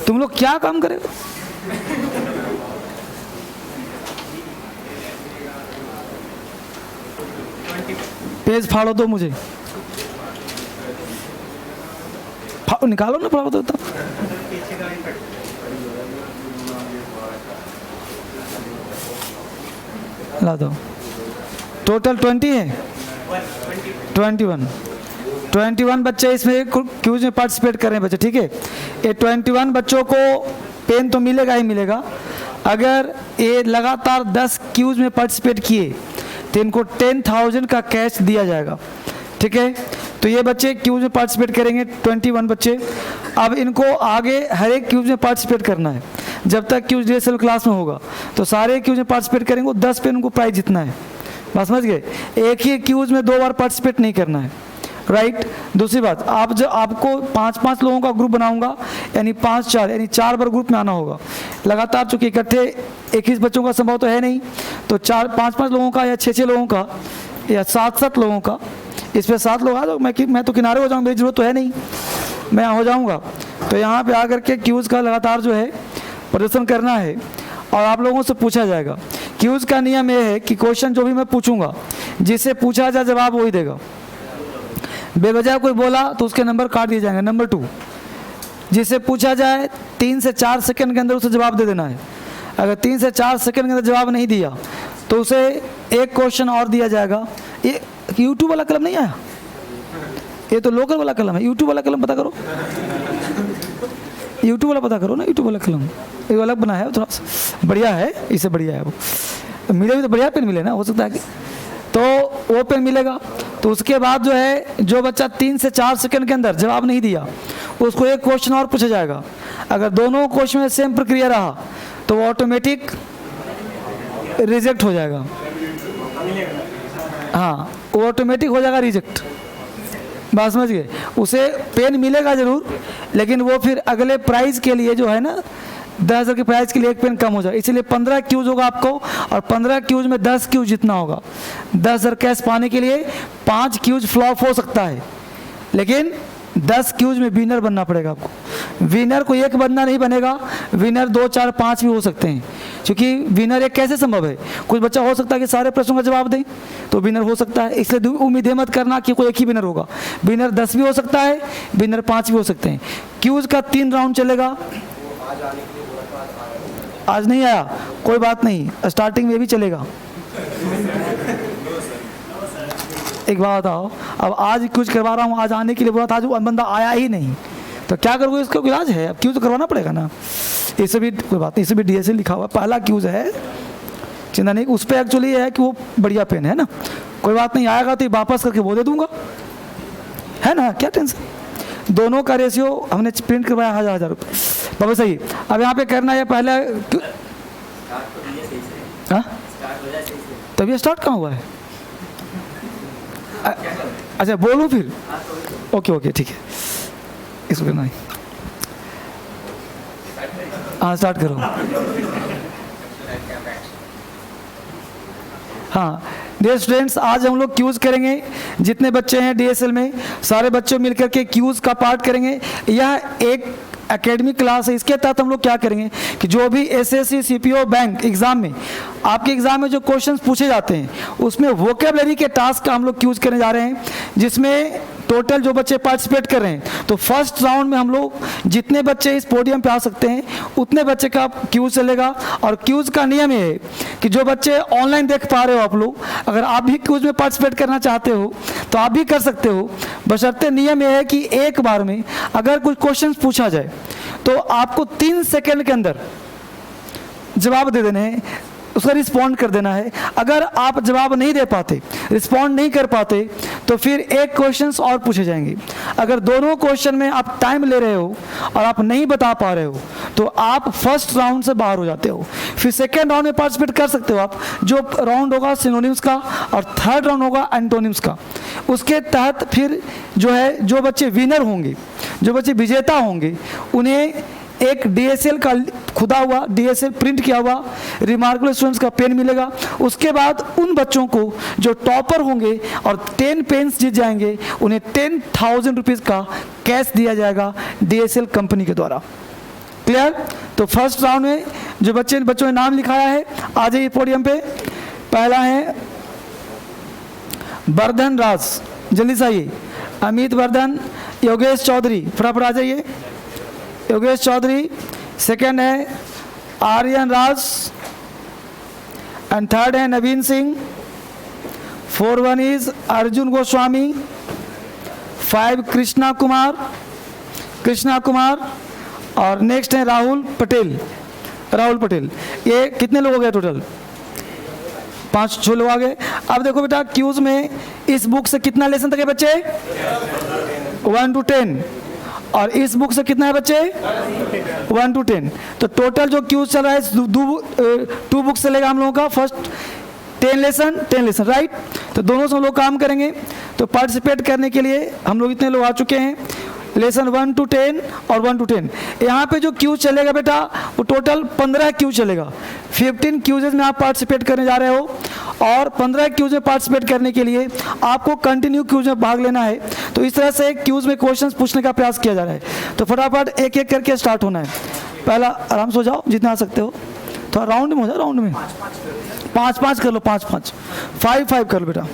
तुम लोग क्या काम करेगा? पेज फाड़ो दो मुझे, निकालो ना, फाड़ो दो। ला दो। टोटल 20 है, 21 बच्चे इसमें क्यूज में पार्टिसिपेट कर रहे हैं बच्चे, ठीक है। ये 21 बच्चों को पेन तो मिलेगा ही मिलेगा। अगर ये लगातार 10 क्यूज में पार्टिसिपेट किए तो इनको 10,000 का कैश दिया जाएगा, ठीक है। तो ये बच्चे क्यूज में पार्टिसिपेट करेंगे, 21 बच्चे। अब इनको आगे हर एक क्यूज में पार्टिसिपेट करना है। जब तक क्यूज DSL क्लास में होगा तो सारे क्यूज में पार्टिसिपेट करेंगे, 10 पेन उनको प्राइज जीतना है, बस समझ गए। एक ही क्यूज में 2 बार पार्टिसिपेट नहीं करना है, राइट। दूसरी बात, आप जो आपको 5-5 लोगों का ग्रुप बनाऊंगा, यानी 5-4 यानी 4 बार ग्रुप में आना होगा लगातार। चूंकि इकट्ठे 21 बच्चों का संभव तो है नहीं, तो 4-5 लोगों का या 6 लोगों का या 7 लोगों का, इस पर 7 लोग आ जाओ। मैं तो किनारे हो जाऊँगा, मेरी जरूरत तो है नहीं, मैं हो जाऊँगा। तो यहाँ पे आकर के क्यूज का लगातार जो है प्रदर्शन करना है और आप लोगों से पूछा जाएगा। क्यूज का नियम यह है कि क्वेश्चन जो भी मैं पूछूंगा, जिससे पूछा जाए जवाब वही देगा। बेवजह कोई बोला तो उसके नंबर काट दिए जाएंगे। नंबर 2, जिससे पूछा जाए 3 से 4 सेकंड के अंदर उसे जवाब दे देना है। अगर 3 से 4 सेकंड के अंदर जवाब नहीं दिया तो उसे एक क्वेश्चन और दिया जाएगा। ये यूट्यूब वाला कलम नहीं आया, ये तो लोकल वाला कलम है। यूट्यूब वाला कलम पता करो, यूट्यूब वाला पता करो ना, यूट्यूब वाला कलम ये अलग बना है, थोड़ा सा बढ़िया है, इससे बढ़िया है वो। मिले भी तो बढ़िया पेन मिले ना, हो सकता है कि तो वो पेन मिलेगा। तो उसके बाद जो है, जो बच्चा 3 से 4 सेकंड के अंदर जवाब नहीं दिया उसको एक क्वेश्चन और पूछा जाएगा। अगर दोनों क्वेश्चन में सेम प्रक्रिया रहा तो वो ऑटोमेटिक रिजेक्ट हो जाएगा। हाँ, वो ऑटोमेटिक हो जाएगा रिजेक्ट, बात समझ गए। उसे पेन मिलेगा जरूर, लेकिन वो फिर अगले प्राइज के लिए जो है ना 10,000 के प्राइज के लिए एक पेन कम हो जाए। इसलिए 15 क्यूज होगा आपको, और 15 क्यूज में 10 क्यूज जितना होगा। 10,000 कैश पाने के लिए 5 क्यूज फ्लॉप हो सकता है, लेकिन 10 क्यूज में विनर बनना पड़ेगा आपको। विनर को एक बंदा नहीं बनेगा, विनर 2, 4, 5 भी हो सकते हैं। क्योंकि विनर एक कैसे संभव है, कुछ बच्चा हो सकता है कि सारे प्रश्नों का जवाब दे तो विनर हो सकता है। इसलिए उम्मीद मत करना कि कोई एक ही विनर होगा। विनर 10 भी हो सकता है, विनर 5 भी हो सकते हैं। क्यूज का 3 राउंड चलेगा। आज नहीं आया कोई बात नहीं, स्टार्टिंग में भी चलेगा। एक बात बताओ, अब आज कुछ करवा रहा हूँ, आज आने के लिए बोला था, आज बंदा आया ही नहीं, तो क्या करोगे? इसका इलाज है, अब क्यूज तो करवाना पड़ेगा ना। इसे भी कोई बात नहीं, इसे भी DSL लिखा हुआ, पहला क्यूज है, चिंता नहीं। उस पर एक्चुअली ये है कि वो बढ़िया पेन है ना, कोई बात नहीं, आएगा तो वापस करके वो दे दूंगा, है ना, क्या टेंशन। दोनों का रेशियो हमने प्रिंट करवाया 1,000 रुपये, बाबा सही। अब यहाँ पे करना है पहले, तभी स्टार्ट कहाँ हुआ है? अच्छा बोलूँ फिर? ओके ठीक है, इसको करना है। हाँ स्टार्ट करो। हाँ डियर स्टूडेंट्स, आज हम लोग क्यूज करेंगे। जितने बच्चे हैं DSL में, सारे बच्चे मिलकर के क्यूज का पार्ट करेंगे। यह एक एकेडमिक क्लास है। इसके तहत हम लोग क्या करेंगे कि जो भी SSC CPO बैंक एग्जाम में, आपके एग्जाम में जो क्वेश्चंस पूछे जाते हैं उसमें वोकेबलरी के टास्क का हम लोग क्यूज करने जा रहे हैं, जिसमें टोटल जो बच्चे पार्टिसिपेट कर रहे हैं, तो फर्स्ट राउंड में हम लोग जितने बच्चे इस पोडियम पे आ सकते हैं उतने बच्चे का क्यूज चलेगा। और क्यूज का नियम ये है कि जो बच्चे ऑनलाइन देख पा रहे हो आप लोग, अगर आप भी क्यूज में पार्टिसिपेट करना चाहते हो तो आप भी कर सकते हो, बशर्ते नियम यह है कि एक बार में अगर कुछ क्वेश्चन पूछा जाए तो आपको 3 सेकंड के अंदर जवाब दे देने हैं, उसका रिस्पॉन्ड कर देना है। अगर आप जवाब नहीं दे पाते, रिस्पॉन्ड नहीं कर पाते, तो फिर एक क्वेश्चंस और पूछे जाएंगे। अगर दोनों क्वेश्चन में आप टाइम ले रहे हो और आप नहीं बता पा रहे हो तो आप फर्स्ट राउंड से बाहर हो जाते हो। फिर सेकेंड राउंड में पार्टिसिपेट कर सकते हो आप, जो राउंड होगा सिनोनिम्स का और थर्ड राउंड होगा एंटोनिम्स का। उसके तहत फिर जो है, जो बच्चे विनर होंगे, जो बच्चे विजेता होंगे, उन्हें एक DSL का खुदा हुआ, DSL प्रिंट किया हुआ रिमार्केबल स्टूडेंट्स का पेन मिलेगा। उसके बाद उन बच्चों को जो टॉपर होंगे और 10 पेन्स जीत जाएंगे, उन्हें 10,000 रुपीज़ का कैश दिया जाएगा DSL कंपनी के द्वारा। क्लियर? तो फर्स्ट राउंड में जो बच्चों ने नाम लिखाया है आ जाइए पोडियम पे। पहला है वर्धन राज, जल्दी से आइए। अमित वर्धन, योगेश चौधरी, फटाफट आ जाइए। योगेश चौधरी। सेकंड है आर्यन राज एंड थर्ड है नवीन सिंह। 4 इज अर्जुन गोस्वामी। 5 कृष्णा कुमार और नेक्स्ट है राहुल पटेल। ये कितने लोग हो गए टोटल? 5-6 लोग आ गए। अब देखो बेटा क्यूज में इस बुक से कितना लेसन तक है बच्चे? 1 to 10। और इस बुक से कितना है बच्चे? 1 to 10। तो टोटल जो क्यूज चल रहा है 2 बुक से लेगा हम लोगों का। First 10 lesson right. तो दोनों से हम लोग काम करेंगे। तो पार्टिसिपेट करने के लिए हम लोग इतने लोग आ चुके हैं। लेसन 1 to 10 और 1 to 10। यहाँ पे जो क्यूज चलेगा बेटा वो टोटल 15 क्यूज चलेगा। 15 क्यूजेज में आप पार्टिसिपेट करने जा रहे हो और 15 क्यूज में पार्टिसिपेट करने के लिए आपको कंटिन्यू क्यूज में भाग लेना है। तो इस तरह से क्यूज में क्वेश्चंस पूछने का प्रयास किया जा रहा है। तो फटाफट एक एक करके स्टार्ट होना है। पहला आराम से हो जाओ जितना आ सकते हो। थोड़ा राउंड में हो जाओ, राउंड में 5-5 कर लो। 5-5 5-5 कर लो बेटा।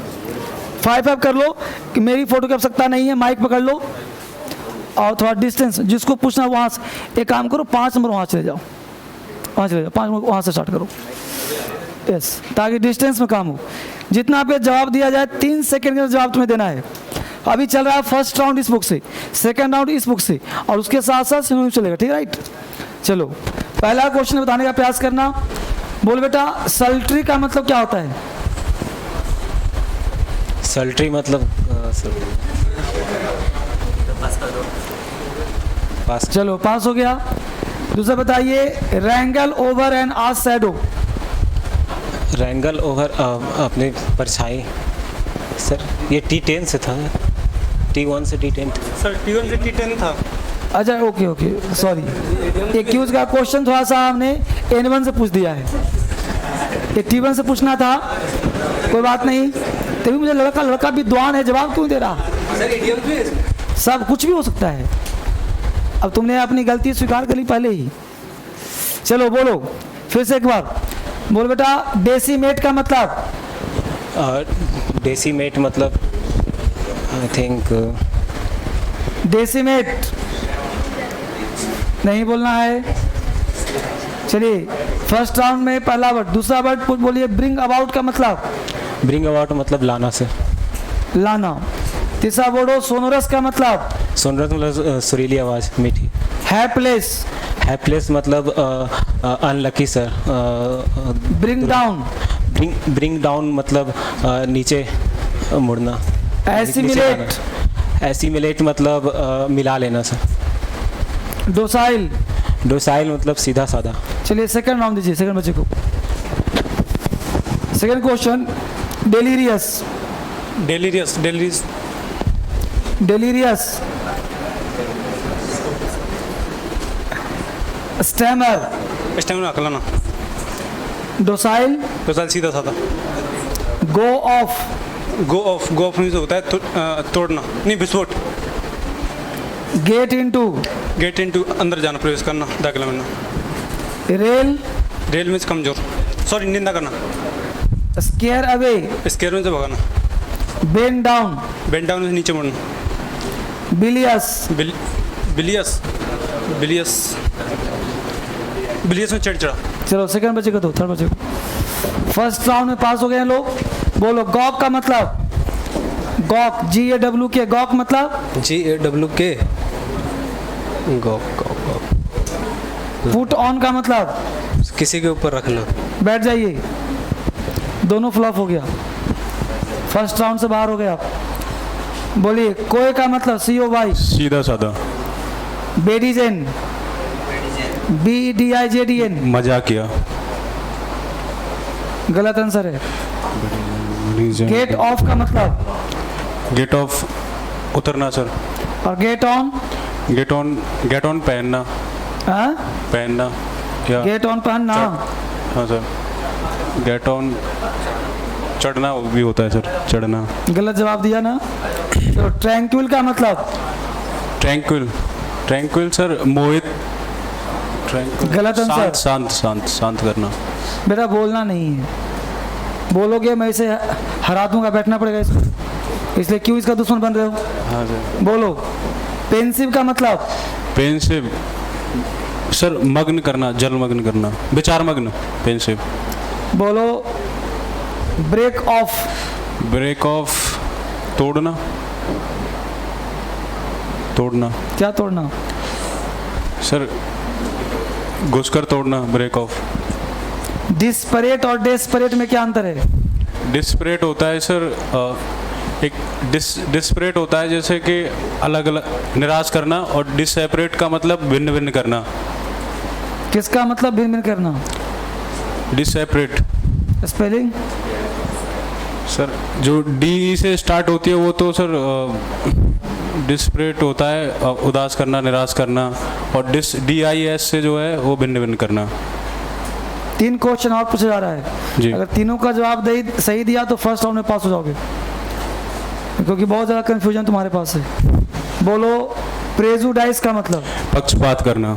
5-5 कर लो कि मेरी फोटो की आवश्यकता नहीं है। माइक पकड़ लो और थोड़ा डिस्टेंस जिसको पूछना वहाँ से एक काम करो, 5 नंबर वहाँ चले जाओ, 5 नंबर वहाँ से स्टार्ट करो। यस, ताकि डिस्टेंस में काम हो। जितना पे जवाब दिया जाए 3 सेकंड के जवाब तुम्हें देना है। अभी चल रहा है फर्स्ट राउंड इस बुक से, सेकंड राउंड इस बुक से और उसके साथ साथ सिनोनिम चलेगा। ठीक है राइट? चलो पहला क्वेश्चन बताने का प्रयास करना। बोल बेटा सल्ट्री का मतलब क्या होता है? सल्ट्री मतलब पास। चलो पास हो गया। दूसरा बताइए रैंगल over N R shadow. रैंगल over अपने परछाई। सर ये T10 से था, T1 से T10। सर T1 से T10 था। अच्छा ओके सॉरी। ये क्यूज का क्वेश्चन थोड़ा सा हमने N1 से पूछ दिया है। ये T1 से पूछना था, कोई बात नहीं। तभी मुझे लड़का विद्वान है, जवाब क्यों दे रहा? सब कुछ भी हो सकता है। अब तुमने अपनी गलती स्वीकार कर ली पहले ही। चलो बोलो फिर से एक बार। बोल बेटा डेसीमेट का मतलब? डेसीमेट मतलब आई थिंक डेसीमेट नहीं बोलना है। चलिए फर्स्ट राउंड में पहला वर्ड। दूसरा वर्ड बोलिए ब्रिंग अबाउट का मतलब? ब्रिंग अबाउट मतलब लाना से। लाना। तीसरा वर्ड हो सोनोरस का मतलब? सोनरस मतलब सुरीली आवाज़, मीठी। हैप्लेस? हैप्लेस मतलब unlucky sir. Bring down? Bring down मतलब नीचे मुड़ना। एसिमिलेट? एसिमिलेट मतलब मिला लेना सर। डोसाइल? डोसाइल मतलब सीधा साधा। चलिए सेकंड राउंड दीजिए सेकंड बच्चे को। Second question delirious? Delirious. Stammer? अकलाना। डोसाइल? सीधा साधा। Go off? Go off means होता है तोड़ना, नहीं विस्फोट। गेट इनटू अंदर जाना, प्रवेश करना, दाखिला मिलना। रेल मीन्स कमजोर, सॉरी निंदा करना। Scare away? स्केयर मीन्स भगाना। Bend down? मीन्स नीचे मुड़ना। बिलियस में चिड़चिड़ा। चलो सेकंड बच्चे को दो, थर्ड बच्चे को। फर्स्ट राउंड में पास हो गए हैं लोग। बोलो गॉक का मतलब? Gogh GAWK। गॉक मतलब? GAWK। गॉक। पुट ऑन का मतलब? किसी के ऊपर रखना। बैठ जाइए। दोनों फ्लॉप हो गया, फर्स्ट राउंड से बाहर हो गए आप। बोलिए कोई का मतलब? COY? सीधा साधा। बेडीजेन? BDIJDN? मजाक किया। गलत आंसर है। गेट ऑफ का मतलब? गेट ऑफ उतरना सर। और गेट ऑन? गेट ऑन पहनना। हाँ? पहनना क्या? गेट ऑन पहनना। हाँ सर। गेट ऑन चढ़ना भी होता है सर, चढ़ना। गलत जवाब दिया ना। तो ट्रैंक्विल का मतलब? ट्रैंक्विल सर मोहित गलत आंसर। शांत शांत शांत शांत करना। बेटा बोलना नहीं है, बोलोगे मैं इसे हरा दूंगा, बैठना पड़ेगा इसको, इसलिए क्यों इसका दुश्मन बन रहे हो? हाँ सर। बोलो। पेंसिव का मतलब? पेंसिव सर मग्न करना, जलमग्न करना, विचार मग्न, पेंसिव। बोलो। Break of? ब्रेक ऑफ तोड़ना, तोड़ना क्या तोड़ना? सर घुसकर तोड़ना, ब्रेक ऑफ। डिस्परेट और डेस्परेट में क्या अंतर है? डिस्परेट होता है सर एक डिस्परेट होता है जैसे कि अलग अलग निराश करना, और डिससेपरेट का मतलब भिन्न भिन्न करना। किसका मतलब भिन्न भिन्न करना? डिससेपरेट स्पेलिंग? सर जो डी से स्टार्ट होती है वो तो सर डिस्परेट होता है उदास करना, निराश करना, और DIS से जो है वो भिन्न भिन्न करना। 3 क्वेश्चन और पूछा जा रहा है जी। अगर तीनों का जवाब सही दिया तो फर्स्ट राउंड में पास हो जाओगे, क्योंकि बहुत ज़्यादा कंफ्यूजन तुम्हारे पास है। बोलो। प्रेजुडाइस का मतलब? पक्षपात करना।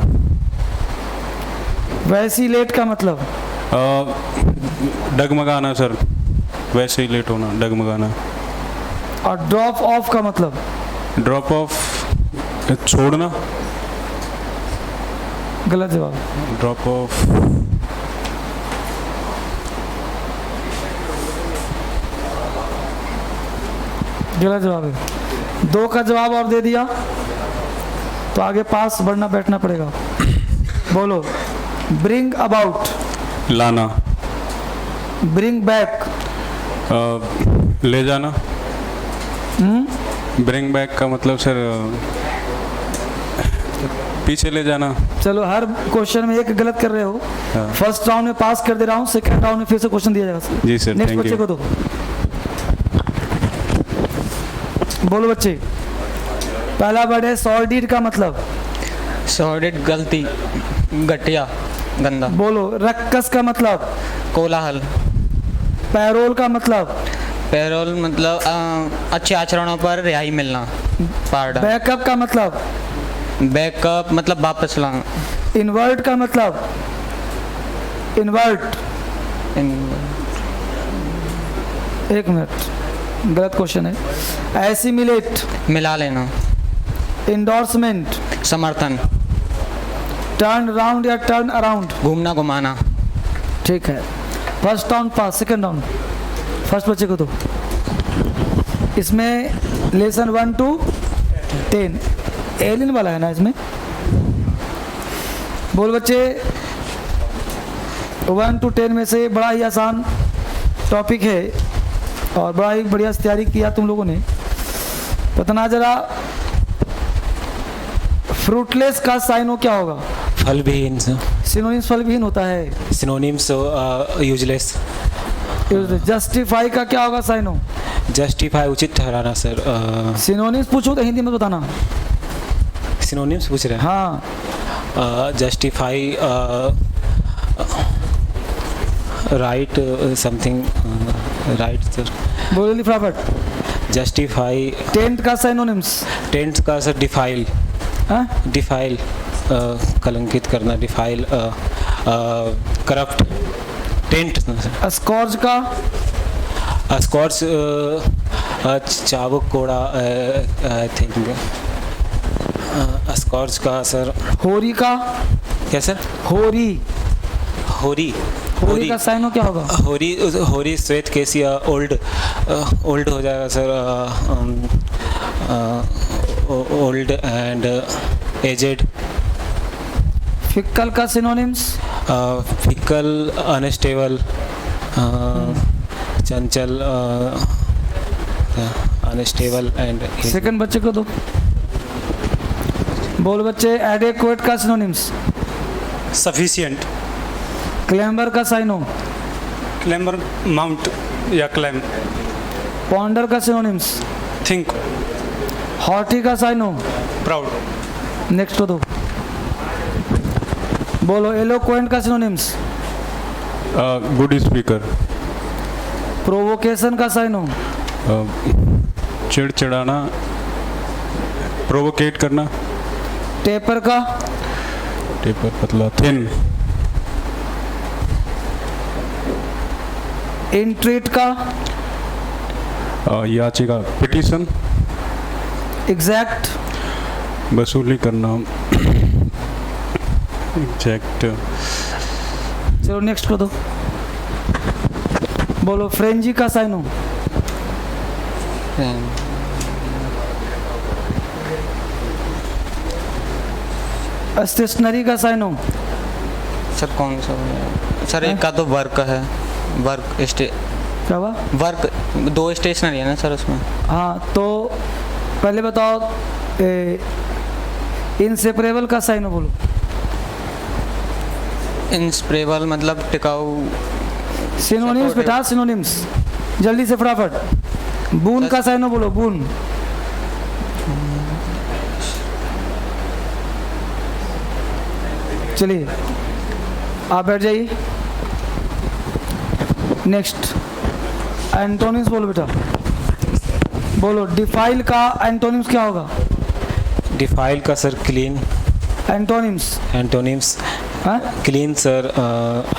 वैसिलेट का मतलब? डगमगाना सर, वैसे ही लेट होना, डगमगाना। और ड्रॉप ऑफ का मतलब? ड्रॉप ऑफ छोड़ना। गलत जवाब। ड्रॉप ऑफ गलत जवाब है। 2 का जवाब और दे दिया तो आगे पास बढ़ना बैठना पड़ेगा। बोलो। Bring about? लाना। Bring back? ले जाना। ब्रिंग बैक का मतलब सर पीछे ले जाना। चलो हर क्वेश्चन में एक गलत कर रहे हो। हाँ। फर्स्ट राउंड में पास कर दे रहा हूँ, सेकंड राउंड में फिर से क्वेश्चन दिया जाएगा। जी सर, नेक्स्ट थैंक बच्चे यू। को दो। बोलो बच्चे। पहला वर्ड है सॉर्डिड का मतलब? सॉर्डिड गलती, घटिया, गंदा। बोलो। रक्कस का मतलब? कोलाहल। पैरोल का मतलब? पैरोल मतलब अच्छे आचरणों पर रिहाई मिलना, पार्डन। बैकअप का मतलब? बैकअप मतलब वापस लाना। इन्वर्ट का मतलब? इन्वर्ट? एक मिनट, गलत क्वेश्चन है। एसिमिलेट? मिला लेना। इंडोर्समेंट? समर्थन। टर्न राउंड या टर्न अराउंड? घूमना घुमाना। ठीक है। फर्स्ट राउंड पास, सेकंड राउंड फर्स्ट बच्चे को दो। इसमें लेसन 1 to 10 एलियन वाला है ना इसमें? बोल बच्चे। 1 to 10 में से बड़ा ही आसान टॉपिक है और बड़ा ही बढ़िया तैयारी किया तुम लोगों ने। पतना जरा, फ्रूटलेस का साइनो क्या होगा? फलविहीन सर। सिनोनिम्स फलविहीन होता है। Synonyms useless. जस्टिफाई का क्या होगा साइनो? जस्टिफाई उचित ठहराना सर। सिनोनिम्स पूछो तो हिंदी में बताना। सिनोनिम्स पूछ रहे हैं? हाँ। Justify right something right sir. बोलो जल्दी फटाफट। जस्टिफाई। टेंट का सिनोनिम्स? टेंट का सर डिफाइल। हाँ? डिफाइल कलंकित करना, defile corrupt. Taint sir. Scorch का? स्कॉर्च चाबुक कोड़ा आई थिंक। स्कॉर्च का सर। होरी का? क्या सर? होरी? होरी। होरी का साइनो क्या होगा? होरी होरी श्वेत केसी ओल्ड ओल्ड हो जाएगा sir. Old and aged. Fickle का सिनोनिम्स? फिकल, अनस्टेबल, चंचल, अनस्टेबल एंड। सेकंड बच्चे को दो। बोल बच्चे। एडेक्वेट का सिनोनिम्स? सफिशिएंट। क्लेम्बर का साइनो? क्लेम्बर माउंट या क्लेम। पॉन्डर का सिनोनिम्स? थिंक। हॉटी का साइनो? प्राउड। नेक्स्ट को दो। बोलो। एलोक्वेंट का सिनोनिम्स? Good speaker. प्रोवोकेशन का साइनो? चिड़चिड़ाना, प्रोवोकेट करना। टेपर का? टेपर पतला थिन इंट्रीट का याचिका पिटीशन एग्जैक्ट वसूली करना एग्जैक्ट चलो नेक्स्ट को दो। बोलो फ्रेंजी का साइनो स्टेशनरी का साइनो सर कौन सा सर एक का तो वर्क है वर्क क्या हुआ? वर्क 2 स्टेशनरी है ना सर उसमें। हाँ तो पहले बताओ इनसेपरेबल का साइनो बोलो। इंस्प्रेबल मतलब टिकाऊ। सिनोनिम्स बेटा सिनोनिम्स जल्दी से फटाफट। बून का साइनो बोलो बून। चलिए आप बैठ जाइए। नेक्स्ट एंटोनिम्स बोलो बेटा। बोलो डिफाइल का एंटोनिम्स क्या होगा? डिफाइल का sir clean. Antonyms antonyms clean sir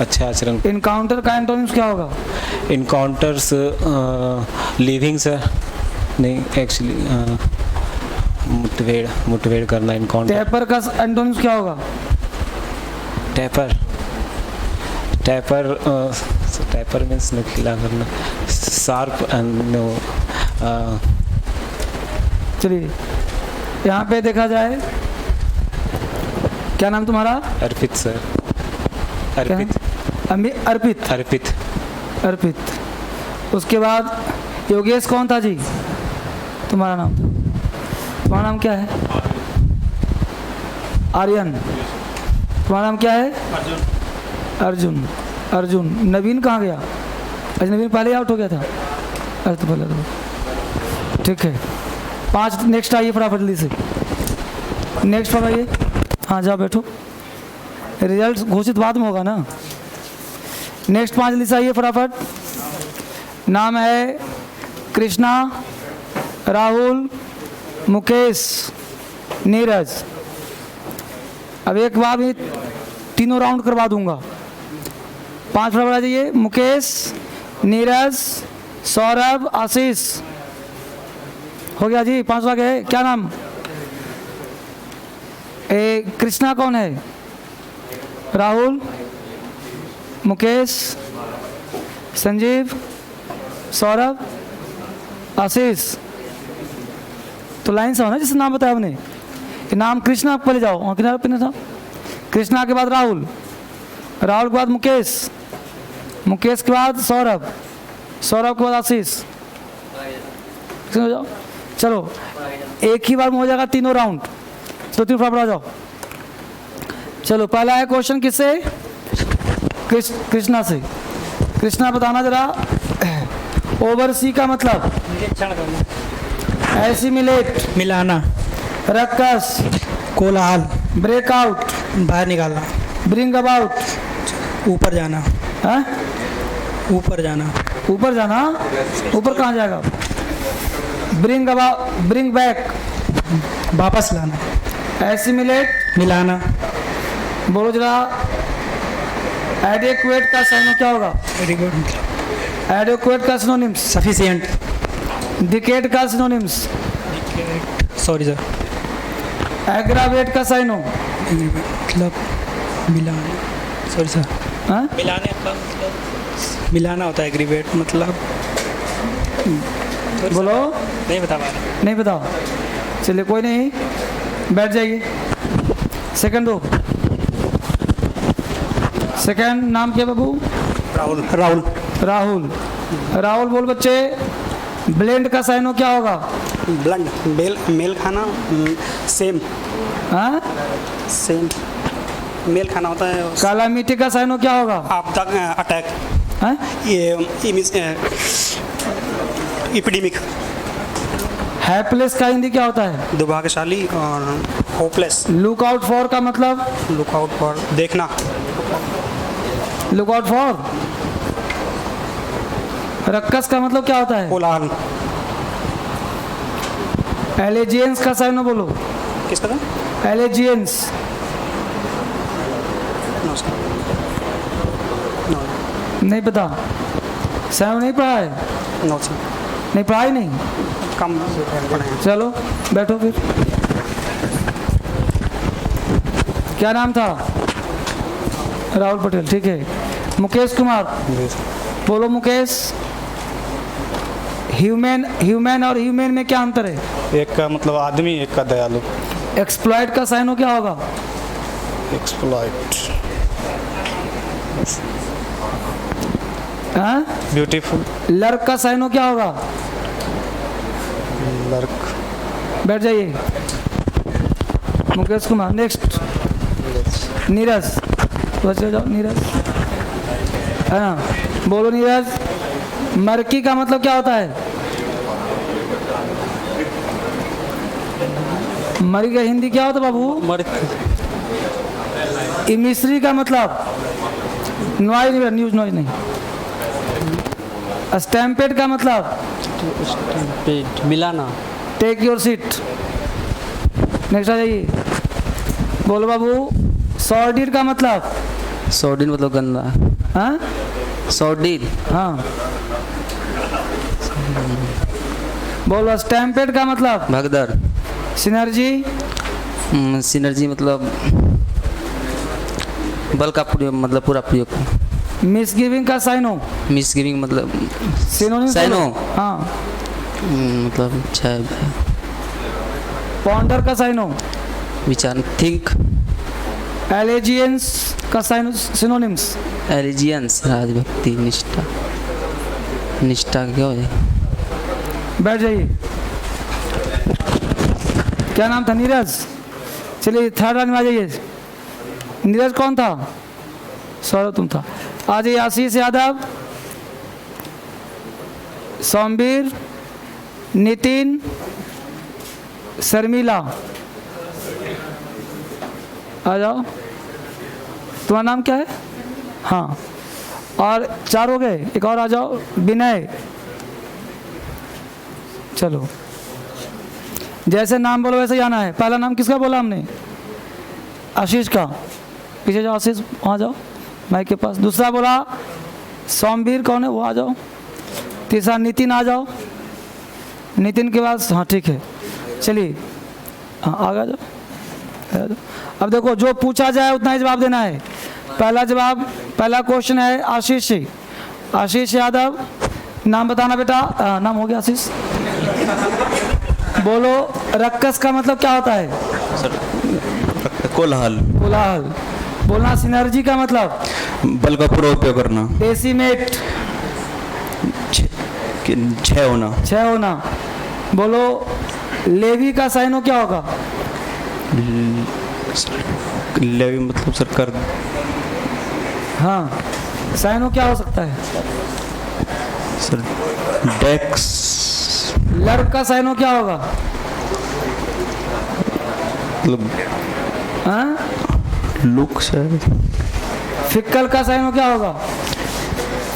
अच्छा आचरण। इनकाउंटर का एंटोनिम्स क्या होगा? इनकाउंटर्स लिविंग सर नहीं एक्चुअली मुठभेड़ करना इनकाउंटर। टेपर का एंटोनिम्स क्या होगा? टैपर मीन्स नुकीला करना शार्प एंड नो। चलिए यहाँ पे देखा जाए क्या नाम तुम्हारा? अर्पित सर। क्या? अर्पित अर्पित अर्पित। उसके बाद योगेश कौन था जी? तुम्हारा नाम था? तुम्हारा नाम क्या है? आर्यन। तुम्हारा नाम क्या है? अर्जुन। अर्जुन। नवीन कहाँ गया? अच्छा नवीन पहले आउट हो गया था। अरे तो पहले तो ठीक है। 5 नेक्स्ट आइए फटाफट जल्दी से। नेक्स्ट पर आइए। हाँ जाओ बैठो। रिजल्ट घोषित बाद में होगा ना। नेक्स्ट 5 जल्दी से आइए फटाफट। नाम है कृष्णा, राहुल, मुकेश, नीरज। अब एक बार भी तीनों राउंड करवा दूंगा। 5 फटाफट आ जाइए। मुकेश, नीरज, सौरभ, आशीष। हो गया जी 5 आ गए। क्या नाम? कृष्णा कौन है? राहुल, मुकेश, संजीव, सौरभ, आशीष। तो लाइन से हो ना जिससे नाम बताया आपने। कि नाम कृष्णा पहले जाओ। वहाँ किनारे पे था। कृष्णा के बाद राहुल, राहुल के बाद मुकेश, मुकेश के बाद सौरभ, सौरभ के बाद आशीष। जाओ चलो एक ही बार में हो जाएगा तीनों राउंड। तो 3 फटाफट आ जाओ। चलो पहला है क्वेश्चन किससे? कृष्णा से। कृष्णा बताना जरा ओवरसी का मतलब? एसिमिलेट, मिलाना, रक्कस, कोलाहल, ब्रेकआउट, बाहर निकालना, ब्रिंग अबाउट, ऊपर जाना, हाँ ऊपर जाना, ऊपर जाना। ऊपर कहाँ जाएगा? ब्रिंग अबाउट, ब्रिंग बैक, वापस लाना, एसिमिलेट, मिलाना, बोलो जरा एडिक्वेट का साइनो क्या होगा? एडिक्वेट का सिनोनिम्स? सफिशिएंट, डिकेट का सिनोनिम्स? सॉरी सर, एग्रावेट का साइनो? मतलब मिलाना, सॉरी सर, हाँ मिलाने का मतलब मिलाना होता है। एग्रीवेट मतलब बोलो। नहीं बता पा रहा। नहीं बताओ। चलिए कोई नहीं, बैठ जाइए। सेकंड दो। सेकंड नाम क्या बाबू? राहुल। राहुल। राहुल। राहुल बोल बच्चे। ब्लेंड का साइनो क्या होगा? ब्लड मेल खाना सेम हाँ सेम मेल खाना होता है। कालामिटी का साइनो क्या होगा? आपदा अटैक, हाँ? एपिडेमिक। हैप्लेस का हिंदी क्या होता है? दुर्भाग्यशाली और होपलेस। लुक आउट फॉर का मतलब? लुक आउट फॉर देखना। Look out for. रक्कस का मतलब क्या होता है? कोलाहल। एलिजियंस का साइनो बोलो। किसका था? एलिजियंस। नो सर नहीं पता, साइनो नहीं पढ़ा है, नो सर नहीं पढ़ा ही नहीं। कम पढ़े हैं। चलो बैठो फिर। क्या नाम था? राहुल पटेल, ठीक है। मुकेश कुमार, बोलो मुकेश। ह्यूमन और ह्यूमन में क्या अंतर है? एक का मतलब आदमी, एक का दयालु। एक्सप्लॉइट का साइनो क्या होगा? एक्सप्लॉइट, हाँ? ब्यूटीफुल। लर्क का साइनो क्या होगा? लर्क, बैठ जाइए। मुकेश कुमार, नेक्स्ट नीरज, बच्चे जाओ। नीरज, हाँ बोलो नीरज। मरकी का मतलब क्या होता है? मरी का हिंदी क्या होता है बाबू? मिस्री का मतलब? नॉइज नहीं, न्यूज नॉइज नहीं। स्टैम्पेड का मतलब? मिलाना। Take your seat. नेक्स्ट आ जाइए। बोलो बाबू। सॉर्डिड का मतलब? सॉर्डिन मतलब गंदा। हाँ सॉर्डिन, हाँ। बोलो। स्टैम्पेड का मतलब? भगदड़। सिनर्जी? सिनर्जी मतलब बल का प्रयोग, मतलब पूरा प्रयोग। मिसगिविंग का साइनो? मिसगिविंग मतलब सिनोनिम साइनो? हाँ। मतलब छह। पॉन्डर का साइनो? विचार, थिंक। एलेजियंस का साइनो सिनोनिम्स? एलिजियंस, राजभक्ति, निष्ठा। निष्ठा क्या हो जाए? बैठ जाइए। क्या नाम था? नीरज। चलिए थर्ड राउंड में आ जाइए। नीरज कौन था? सौरभ तुम था। आ जाइए। आशीष यादव, सोमवीर, नितिन, शर्मिला, आ जाओ। तुम्हारा नाम क्या है? हाँ, और 4 हो गए। एक और आ जाओ। विनय। चलो जैसे नाम बोलो वैसे ही आना है। पहला नाम किसका बोला हमने? आशीष का। पीछे जाओ आशीष, वहाँ जाओ माइक के पास। दूसरा बोला सोमवीर, कौन है वो? आ जाओ। तीसरा नितिन, आ जाओ। नितिन के बाद, हाँ ठीक है। चलिए हाँ आगे जाओ। अब देखो जो पूछा जाए उतना ही जवाब देना है। पहला क्वेश्चन है आशीष से। आशीष यादव, नाम बताना बेटा। नाम हो गया आशीष। बोलो। रक्कस का मतलब क्या होता है? कोलाहल। कोलाहल। बोलना। सिनर्जी का मतलब? बल का पूरा उपयोग करना। डेसिमेट? छह होना। 6 होना। बोलो। लेवी का साइनो क्या होगा? लेवी मतलब सर कर। हाँ, साइनो क्या हो सकता है? सर डेक्स। लर्क का साइनो क्या होगा? मतलब हाँ? Look sir. फिक्कल का साइनो क्या होगा?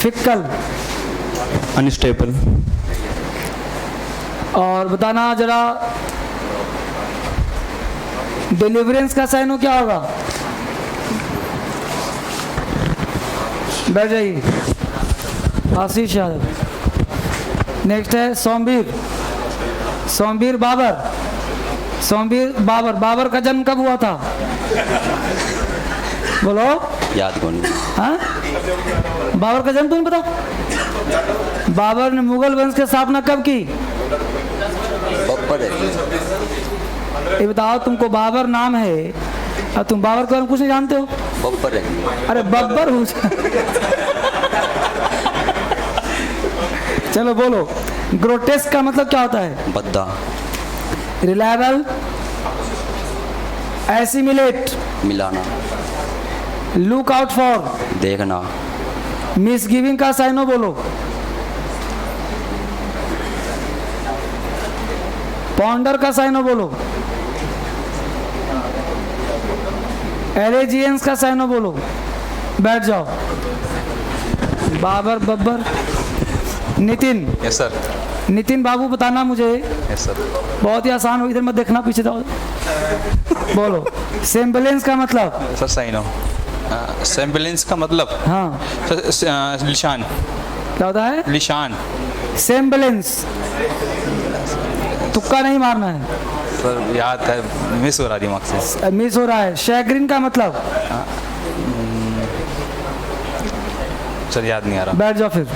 फिक्कल। अनस्टेबल। और बताना जरा। डिलीवरेंस का साइनो क्या होगा? बैठ जाइए। आशीष यादव। नेक्स्ट है सोमवीर। सोमवीर बाबर। सोमवीर बाबर। बाबर का जन्म कब हुआ था? बोलो। याद कौन? हाँ? बाबर का जन्म तुम्हें पता? बाबर ने मुगल वंश की स्थापना कब की? ये बताओ, तुमको बाबर नाम है और तुम बाबर के बारे में कुछ नहीं जानते हो? बब्बर है। अरे बब्बर हूँ। चलो बोलो। ग्रोटेस्क का मतलब क्या होता है? बद्दा। रिलायबल? एसिमिलेट? मिलाना। Look out for? देखना। मिसगिविंग का साइनो बोलो। पॉन्डर का साइनो बोलो। एलेजियंस का साइनो बोलो। बैठ जाओ। बाबर, बब्बर। नितिन। Yes sir. नितिन बाबू बताना मुझे। Yes sir. बहुत ही आसान हो, इधर मत देखना, पीछे जाओ। बोलो। सेम्बलेंस का मतलब? Sir cyano. सेम्बलेंस का मतलब हाँ निशान, क्या होता है? निशान। सेम्बलेंस, तुक्का नहीं मारना है, सर याद है, मिस हो रहा दिमाग से। मिस हो रहा है। शैग्रिन का मतलब? सर याद नहीं आ रहा। बैठ जाओ फिर,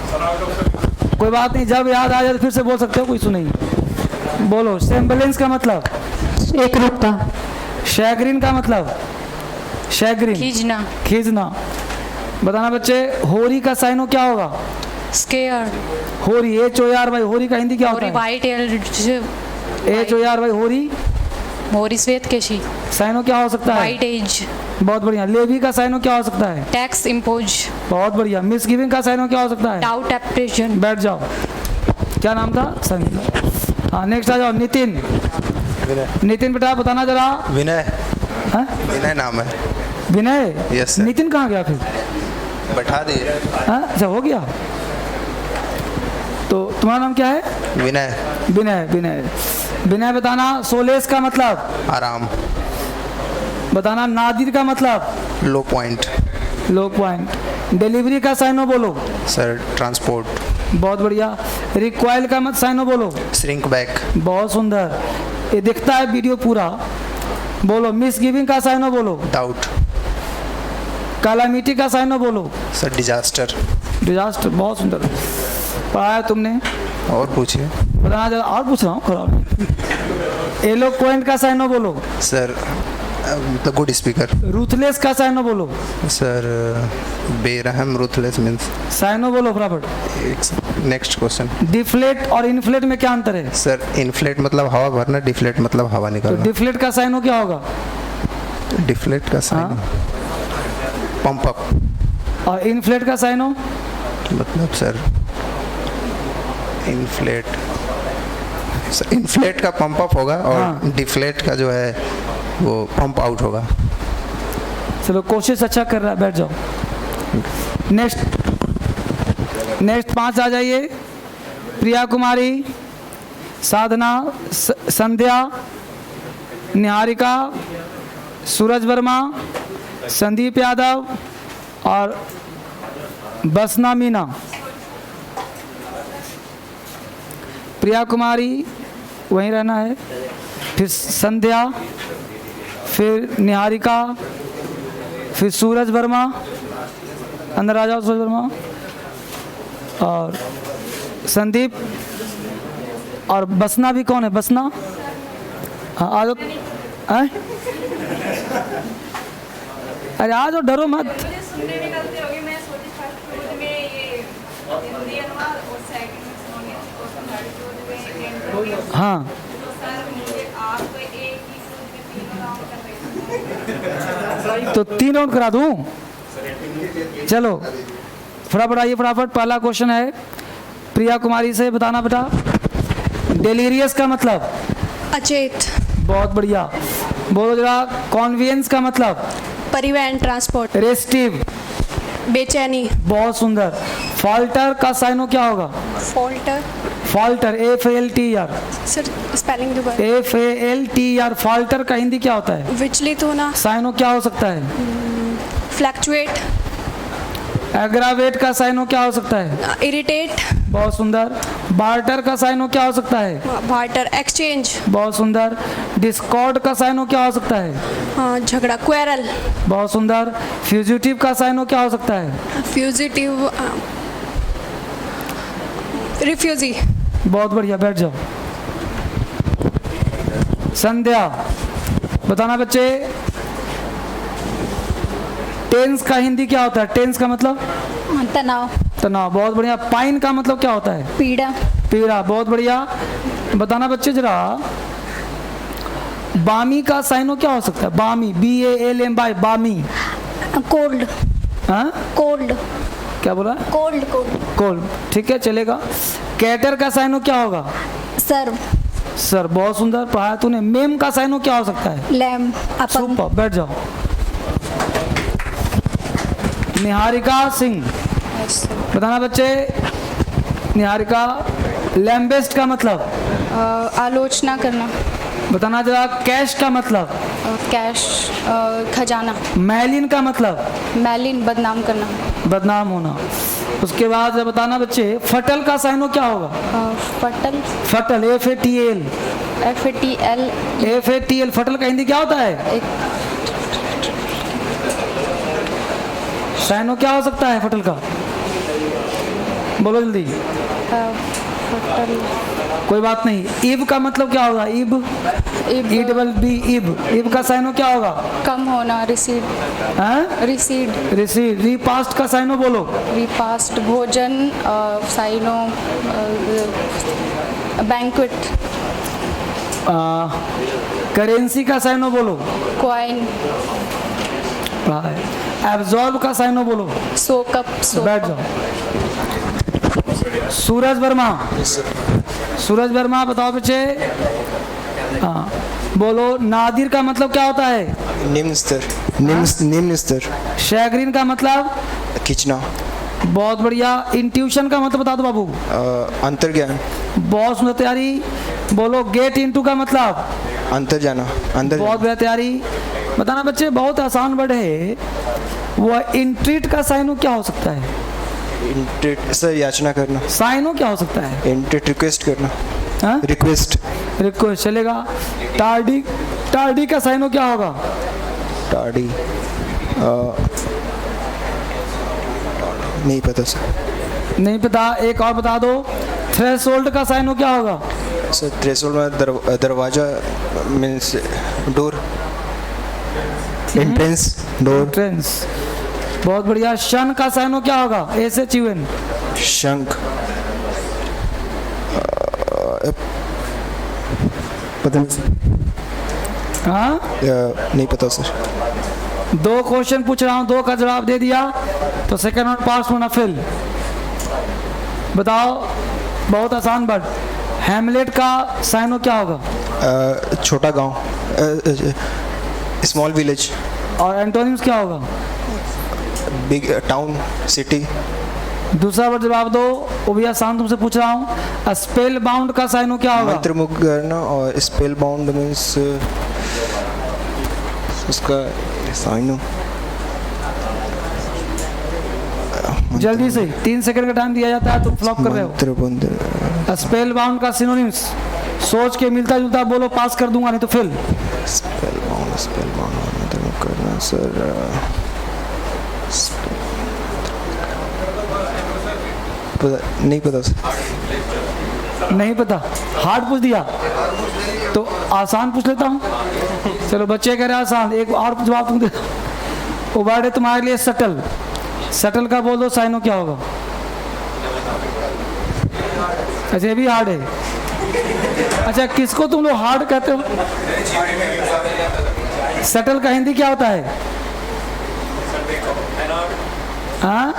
कोई बात नहीं, जब याद आ जाए तो फिर से बोल सकते हो, कोई इशू नहीं। बोलो। सेम्बलेंस का मतलब? एक रूपता। शैग्रिन का मतलब? शैग्रिन, खींचना। खींचना। बताना बच्चे, होरी का साइनो क्या होगा? स्केयर। होरी, HOR भाई, होरी का हिंदी क्या होता है? वाइट HOR भाई, होरी मोरी श्वेत केशी। साइनो क्या हो सकता है? White age. बहुत बढ़िया। लेवी का साइनो क्या हो सकता है? Tax impose. बहुत बढ़िया। मिसगिविंग का साइनो क्या हो सकता है? Doubt apprehension. बैठ जाओ। क्या नाम था? संगीता। हाँ, नेक्स्ट आ जाओ। नितिन। नितिन बेटा बताना जरा। विनय। हाँ? विनय नाम है। विनय? Yes sir. नितिन कहाँ गया फिर? बैठा दिए। हाँ, अच्छा हो गया। तो तुम्हारा नाम क्या है? विनय। विनय। विनय, विनय बताना। सोलेस का मतलब? आराम। बताना। नादिर का मतलब? लो पॉइंट। लो पॉइंट। डिलीवरी का साइनो बोलो। Sir transport. बहुत बढ़िया। रिक्वाइल का मत साइनो बोलो। Shrink back. बहुत सुंदर, ये दिखता है वीडियो पूरा। बोलो। मिसगिविंग का साइनो बोलो। डाउट। कैलामिटी का साइनो बोलो। Sir disaster. डिजास्टर, बहुत सुंदर पढ़ाया तुमने। और पूछिए। बताना जरा। और पूछ रहा हूँ, खड़ा। एलोक्वेंट का साइनो बोलो। Sir the good speaker. Ruthless का साइनो बोलो। सर बेरहम। Ruthless means. साइनो बोलो फटाफट। Next question. डिफ्लेट और इन्फ्लेट में क्या अंतर है? सर इन्फ्लेट मतलब हवा भरना, डिफ्लेट मतलब हवा तो निकालना। डिफ्लेट का साइनो क्या होगा? डिफ्लेट का साइन पंप अप। और इन्फ्लेट का साइनो? मतलब सर इन्फ्लेट, सर इन्फ्लेट का पंप अप होगा और हाँ। डिफ्लेट का जो है वो पंप आउट होगा। चलो, कोशिश अच्छा कर रहा है, बैठ जाओ। नेक्स्ट 5 आ जाइए। प्रिया कुमारी, साधना, संध्या, निहारिका, सूरज वर्मा, संदीप यादव और बसना मीना। प्रिया कुमारी वहीं रहना है, फिर संध्या, फिर निहारिका, फिर सूरज वर्मा। अंदर आ जाओ सूरज वर्मा। और संदीप। और बसना भी कौन है? बसना। हाँ आ जाओ। अरे आ जाओ, डरो मत। हाँ तो 3 राउंड करा दूं? चलो फटाफट आइए, फटाफट। पहला क्वेश्चन है प्रिया कुमारी से। बताना बेटा। डेलीरियस का मतलब? अचेत। बहुत बढ़िया। बोलो जरा। कॉन्वियंस का मतलब? परिवहन, ट्रांसपोर्ट। रेस्टिव? बेचैनी। बहुत सुंदर। फॉल्टर का साइनो क्या होगा? Falter. Falter, FALTER। Sir spelling दोबारा। FALTER। फॉल्टर का हिंदी क्या होता है? विचलित होना। साइनो क्या हो सकता है? फ्लैक्चुएट। एग्रावेट का साइनो क्या हो सकता है? इरिटेट। बहुत सुंदर। बार्टर का साइनो क्या हो सकता है? Barter, exchange. बहुत सुंदर। डिस्कॉर्ड का साइनो क्या हो सकता है? हाँ, झगड़ा, क्वेरल। बहुत सुंदर। फ्यूजिटिव का साइनो क्या हो सकता है? Fugitive, refugee. बहुत बढ़िया, बैठ जाओ। संध्या, बताना बच्चे। टेंस का हिंदी क्या होता है? टेंस का मतलब? तनाव। तनाव, बहुत बढ़िया। पाइन का मतलब क्या होता है? पीड़ा। पीड़ा, बहुत बढ़िया। बताना बच्चे जरा। बामी का साइनो क्या हो सकता है? बामी, BALM, बामी। कोल्ड। हाँ, कोल्ड। क्या बोला? कोल्ड। कोल्ड। कोल्ड, ठीक है, चलेगा। कैटर का साइनो क्या होगा? सर्व। सर, बहुत सुंदर पढ़ाया तूने। मेम का साइनो क्या हो सकता है? लैम, अपंग। सुपर, बैठ जाओ। निहारिका सिंह, बताना बच्चे। निहारिका। लैम्बेस्ट का मतलब? आलोचना करना। बताना जरा। कैश का मतलब? कैश, खजाना। मैलिन का मतलब मैलिन, बदनाम करना। बदनाम होना। उसके बाद बताना बच्चे, फटल का साइनो क्या होगा? फटल, फटल, FATL। FATL। FATL, फटल का हिंदी क्या होता है? साइनो क्या हो सकता है फटल का? बोलो जल्दी। फटल, कोई बात नहीं। इब का मतलब क्या होगा? इब, EBB, इब का साइनो क्या होगा? कम होना, रिसीड। हाँ? रिसीड। रिसीड। रिपास्ट का साइनो बोलो। रिपास्ट, भोजन, साइनो, बैंक्वेट। करेंसी का साइनो बोलो। क्वाइन। एब्जॉर्ब का साइनो बोलो। सोकअप। बैठ जाओ। सूरज वर्मा। सूरज वर्मा बताओ बच्चे। हाँ बोलो। नादिर का मतलब क्या होता है? निम्न स्तर। निम्न स्तर। शैगरीन का मतलब? खींचना। बहुत बढ़िया। इंट्यूशन का मतलब बता दो बाबू। अंतर्ज्ञान। बहुत सुंदर तैयारी। बोलो। गेट इनटू का मतलब? अंतर जाना। अंदर। बहुत बढ़िया तैयारी। बताना बच्चे, बहुत आसान वर्ड है। वह इंट्रीट का साइनो क्या हो सकता है? इंट्रेट सर, याचना करना। साइनो क्या हो सकता है? इंट्रेट, रिक्वेस्ट करना। हाँ? रिक्वेस्ट। रिक्वेस्ट चलेगा। टार्डी, टार्डी का साइनो क्या होगा? टाड़ी, नहीं पता सर। नहीं पता? एक और बता दो। थ्रेशोल्ड का साइनो क्या होगा? सर थ्रेशोल्ड में दरवाजा means door. Entrance, door. Entrance. बहुत बढ़िया। शन का साइनो क्या होगा? SHUN। शंख। पता नहीं। हाँ? नहीं पता सर। 2 क्वेश्चन पूछ रहा हूँ, 2 का जवाब दे दिया तो सेकंड राउंड पास होना फेल। बताओ। बहुत आसान वर्ड। हैमलेट का साइनो क्या होगा? छोटा गांव, स्मॉल विलेज। और एंटोनिम्स क्या होगा? Big town, city. दूसरा वर्ड जवाब दो, वो भी आसान तुमसे पूछ रहा हूँ। स्पेल बाउंड का साइनो क्या होगा? मंत्रमुग्ध करना। और स्पेल बाउंड मीन्स उसका साइनो। जल्दी से 3 सेकंड का टाइम दिया जाता है, तुम फ्लॉप कर रहे हो। मंत्रबंध। स्पेल बाउंड का सिनोनिम्स सोच के मिलता जुलता बोलो, पास कर दूंगा नहीं तो फेल। स्पेल बाउंड मंत्रमुग्ध करना सर। नहीं पता सर। नहीं पता? हार्ड पूछ दिया तो आसान पूछ लेता हूँ। चलो बच्चे कह रहे हैं आसान, एक और जवाब तुम दे। वो वर्ड है तुम्हारे लिए सटल। सटल का बोल दो साइनो क्या होगा? अच्छा ये भी हार्ड है। अच्छा किसको तुम लोग हार्ड कहते हो? सटल का हिंदी क्या होता है? हाँ?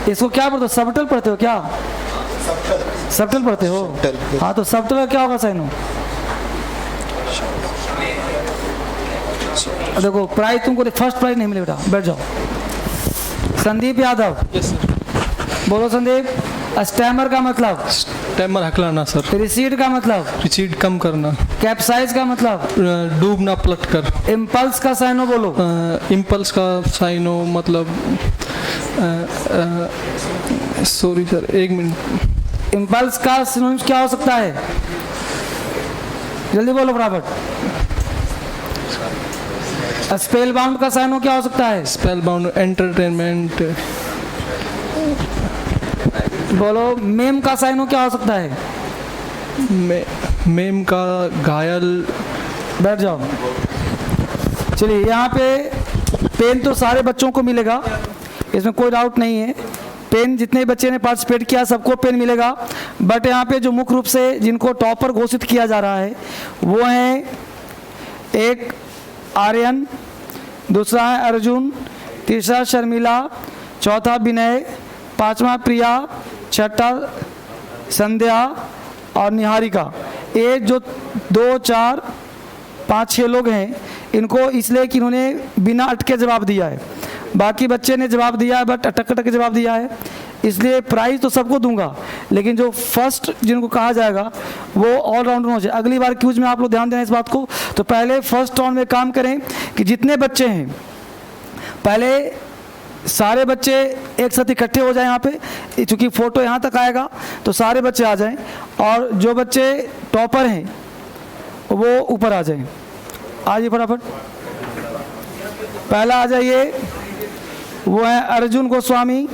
इसको क्या पढ़ते हो? सबटल पढ़ते हो क्या? सबटल पढ़ते हो? हाँ तो सबटल का क्या होगा साइनो? देखो प्राइज तुमको फर्स्ट प्राइज नहीं मिलेगा, बैठ जाओ। संदीप यादव। बोलो संदीप। स्टैमर का मतलब? Stammer हकलाना sir. रिसीड का मतलब? रिसीड कम करना। कैप्साइज का मतलब? डूबना, पलट कर। इम्पल्स का साइनो बोलो। इम्पल्स का साइनो मतलब सॉरी सर, 1 मिनट। इम्पल्स का सिनोनिम्स क्या हो सकता है? जल्दी बोलो फटाफट। स्पेल बाउंड का साइनो क्या हो सकता है? Spell bound, entertainment. बोलो। मेम का साइनो क्या हो सकता है? मेम का घायल। बैठ जाओ। चलिए यहाँ पे पेन तो सारे बच्चों को मिलेगा, इसमें कोई डाउट नहीं है। पेन जितने बच्चे ने पार्टिसिपेट किया सबको पेन मिलेगा। बट यहाँ पे जो मुख्य रूप से जिनको टॉपर घोषित किया जा रहा है वो हैं, एक आर्यन, दूसरा है अर्जुन, तीसरा शर्मिला, चौथा विनय, पांचवा प्रिया, छठा संध्या और निहारिका। ये जो 2, 4, 5, 6 लोग हैं इनको इसलिए कि इन्होंने बिना अटके जवाब दिया है। बाकी बच्चे ने जवाब दिया है बट अटक अटक के जवाब दिया है, इसलिए प्राइज तो सबको दूंगा लेकिन जो फर्स्ट जिनको कहा जाएगा वो ऑलराउंडर हो जाए। अगली बार क्यूज में आप लोग ध्यान देना इस बात को। तो पहले फर्स्ट राउंड में काम करें कि जितने बच्चे हैं पहले सारे बच्चे एक साथ इकट्ठे हो जाएं यहाँ पे, चूँकि फ़ोटो यहाँ तक आएगा तो सारे बच्चे आ जाएं, और जो बच्चे टॉपर हैं वो ऊपर आ जाएं। आइए फटाफट, पहला आ जाइए, वो है अर्जुन गोस्वामी।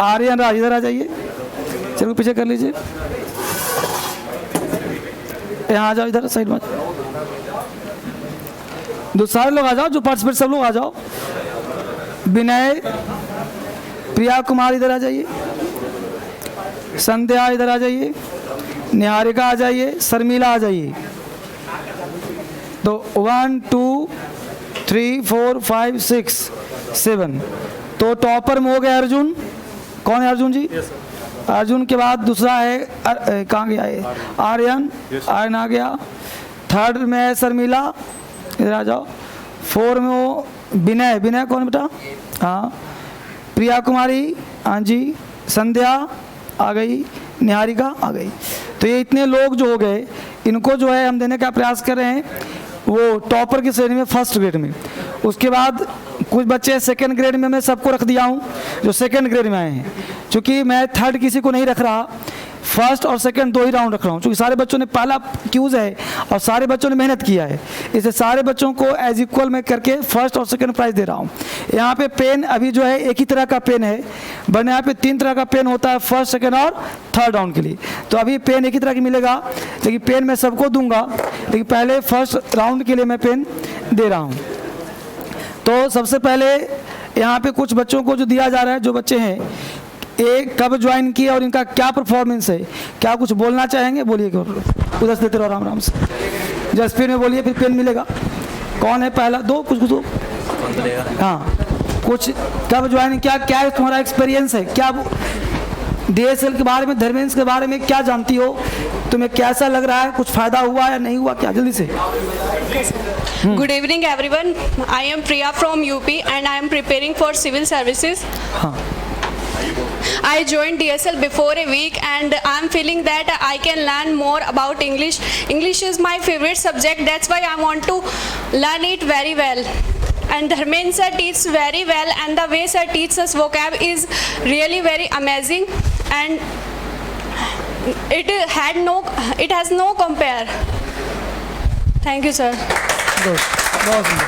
आर्यन राज इधर आ जाइए, चलो पीछे कर लीजिए, यहाँ आ जाओ, इधर साइड में। दो सारे लोग आ जाओ, जो पार्टिसिपेट सब लोग आ जाओ। विनय, प्रिया कुमार इधर आ जाइए, संध्या इधर आ जाइए, निहारिका आ जाइए, शर्मिला आ जाइए। तो 1 2 3 4 5 6 7, तो टॉपर में हो गया अर्जुन। कौन है अर्जुन जी? अर्जुन के बाद दूसरा है कहाँ गया है? आर्यन, आर्यन आ गया। थर्ड में है शर्मिला, इधर आ जाओ। 4 में वो विनय, विनय कौन है बेटा? हाँ, प्रिया कुमारी, हाँ जी, संध्या आ गई, निहारिका आ गई। तो ये इतने लोग जो हो गए, इनको जो है हम देने का प्रयास कर रहे हैं वो टॉपर की श्रेणी में फर्स्ट ग्रेड में। उसके बाद कुछ बच्चे सेकंड ग्रेड में मैं सबको रख दिया हूँ जो सेकंड ग्रेड में आए हैं, क्योंकि मैं थर्ड किसी को नहीं रख रहा, फर्स्ट और सेकंड 2 ही राउंड रख रहा हूँ, क्योंकि सारे बच्चों ने पहला क्यूज है और सारे बच्चों ने मेहनत किया है, इसलिए सारे बच्चों को एज इक्वल में करके फर्स्ट और सेकंड प्राइज दे रहा हूँ। यहाँ पे पेन अभी जो है एक ही तरह का पेन है, वरना यहाँ पे 3 तरह का पेन होता है फर्स्ट, सेकंड और थर्ड राउंड के लिए। तो अभी पेन एक ही तरह की मिलेगा, लेकिन पेन मैं सबको दूंगा, लेकिन पहले फर्स्ट राउंड के लिए मैं पेन दे रहा हूँ। तो सबसे पहले यहाँ पे कुछ बच्चों को जो दिया जा रहा है, जो बच्चे हैं ये कब ज्वाइन किया और इनका क्या परफॉर्मेंस है, क्या कुछ बोलना चाहेंगे? बोलिए, उधर से देते रहो आराम आराम से, जसप्रीत में बोलिए, फिर पेन मिलेगा। कौन है पहला? दो कुछ दो, हाँ, कुछ कब ज्वाइन किया, क्या तुम्हारा एक्सपीरियंस है, क्या DSL के बारे में, धर्मेंद्र के बारे में क्या जानती हो, तुम्हें कैसा लग रहा है, कुछ फायदा हुआ या नहीं हुआ, क्या? जल्दी से। Good evening everyone. I am Priya from UP and I am preparing for civil services. हाँ, I joined DSL before a week and I am feeling that I can learn more about English. English is my favorite subject. That's why I want to learn it very well. And Dharmendra sir teaches very well, and the way sir teaches us vocab is really very amazing, and it has no compare. Thank you sir. बहुत सुंदर,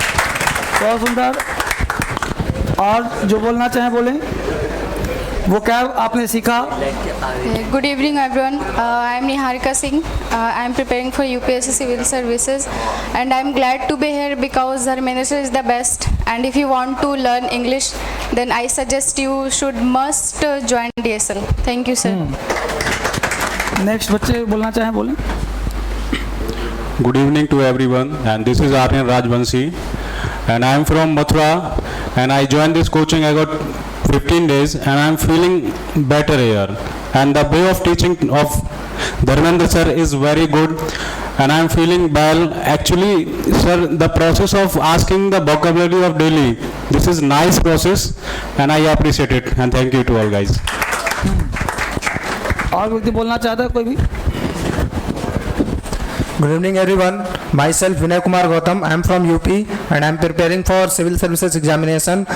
बहुत सुंदर। और जो बोलना चाहें बोलें। वो क्या आपने सीखा? Good evening everyone. I am Niharika Singh. I am preparing for UPSC Civil Services and I am glad to be here because Dharmendra sir is the best. And if you want to learn English, then I suggest you must join DSL. Thank you sir. Next बच्चे बोलना चाहें बोलें। Good evening to everyone, and this is Aryan Rajvanshi, and I am from Mathura, and I joined this coaching. I got 15 days, and I am feeling better here. And the way of teaching of Dharmendra sir is very good, and I am feeling well. Actually, sir, the process of asking the vocabulary of daily, this is nice process, and I appreciate it. And thank you to all guys. और व्यक्ति बोलना चाहता है कोई भी? Good evening everyone. Myself Vinay Kumar Gautam. I am from UP and I am preparing for civil services examination.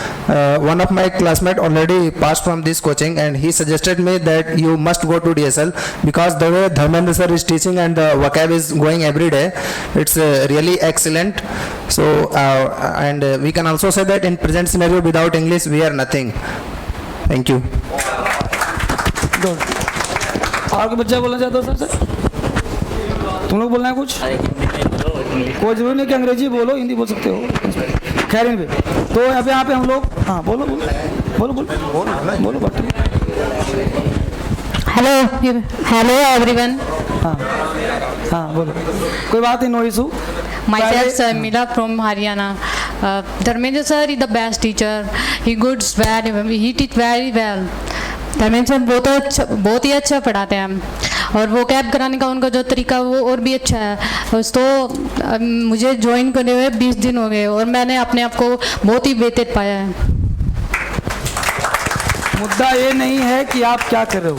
One of my classmates already passed from this coaching and he suggested me that you must go to DSL because the way Dharmendra sir is teaching and the vocab is going every day, it's really excellent. So and we can also say that in present scenario without English we are nothing. Thank you. Good. और कोई बच्चा बोलना चाहता हो sir? तुम लोग बोलना है कुछ? कोई जरूरी नहीं कि अंग्रेजी बोलो, हिंदी बोल सकते हो, खैर इन पे। तो अब यहाँ पे हम लोग, हाँ बोलो बोलो बोलो बोलो बोलो बोलो। Hello everyone. हाँ हाँ बोलो, कोई बात नहीं, no issue. Myself Sharmila from Haryana. Dharmendra sir is the best teacher. He teach very well. Dharmendra sir बहुत ही अच्छा पढ़ाते हैं और वो कैब कराने का उनका जो तरीका वो और भी अच्छा है। तो मुझे ज्वाइन करने हुए 20 दिन हो गए और मैंने अपने आप को बहुत ही बेहतर पाया है। मुद्दा ये नहीं है कि आप क्या कर रहे हो,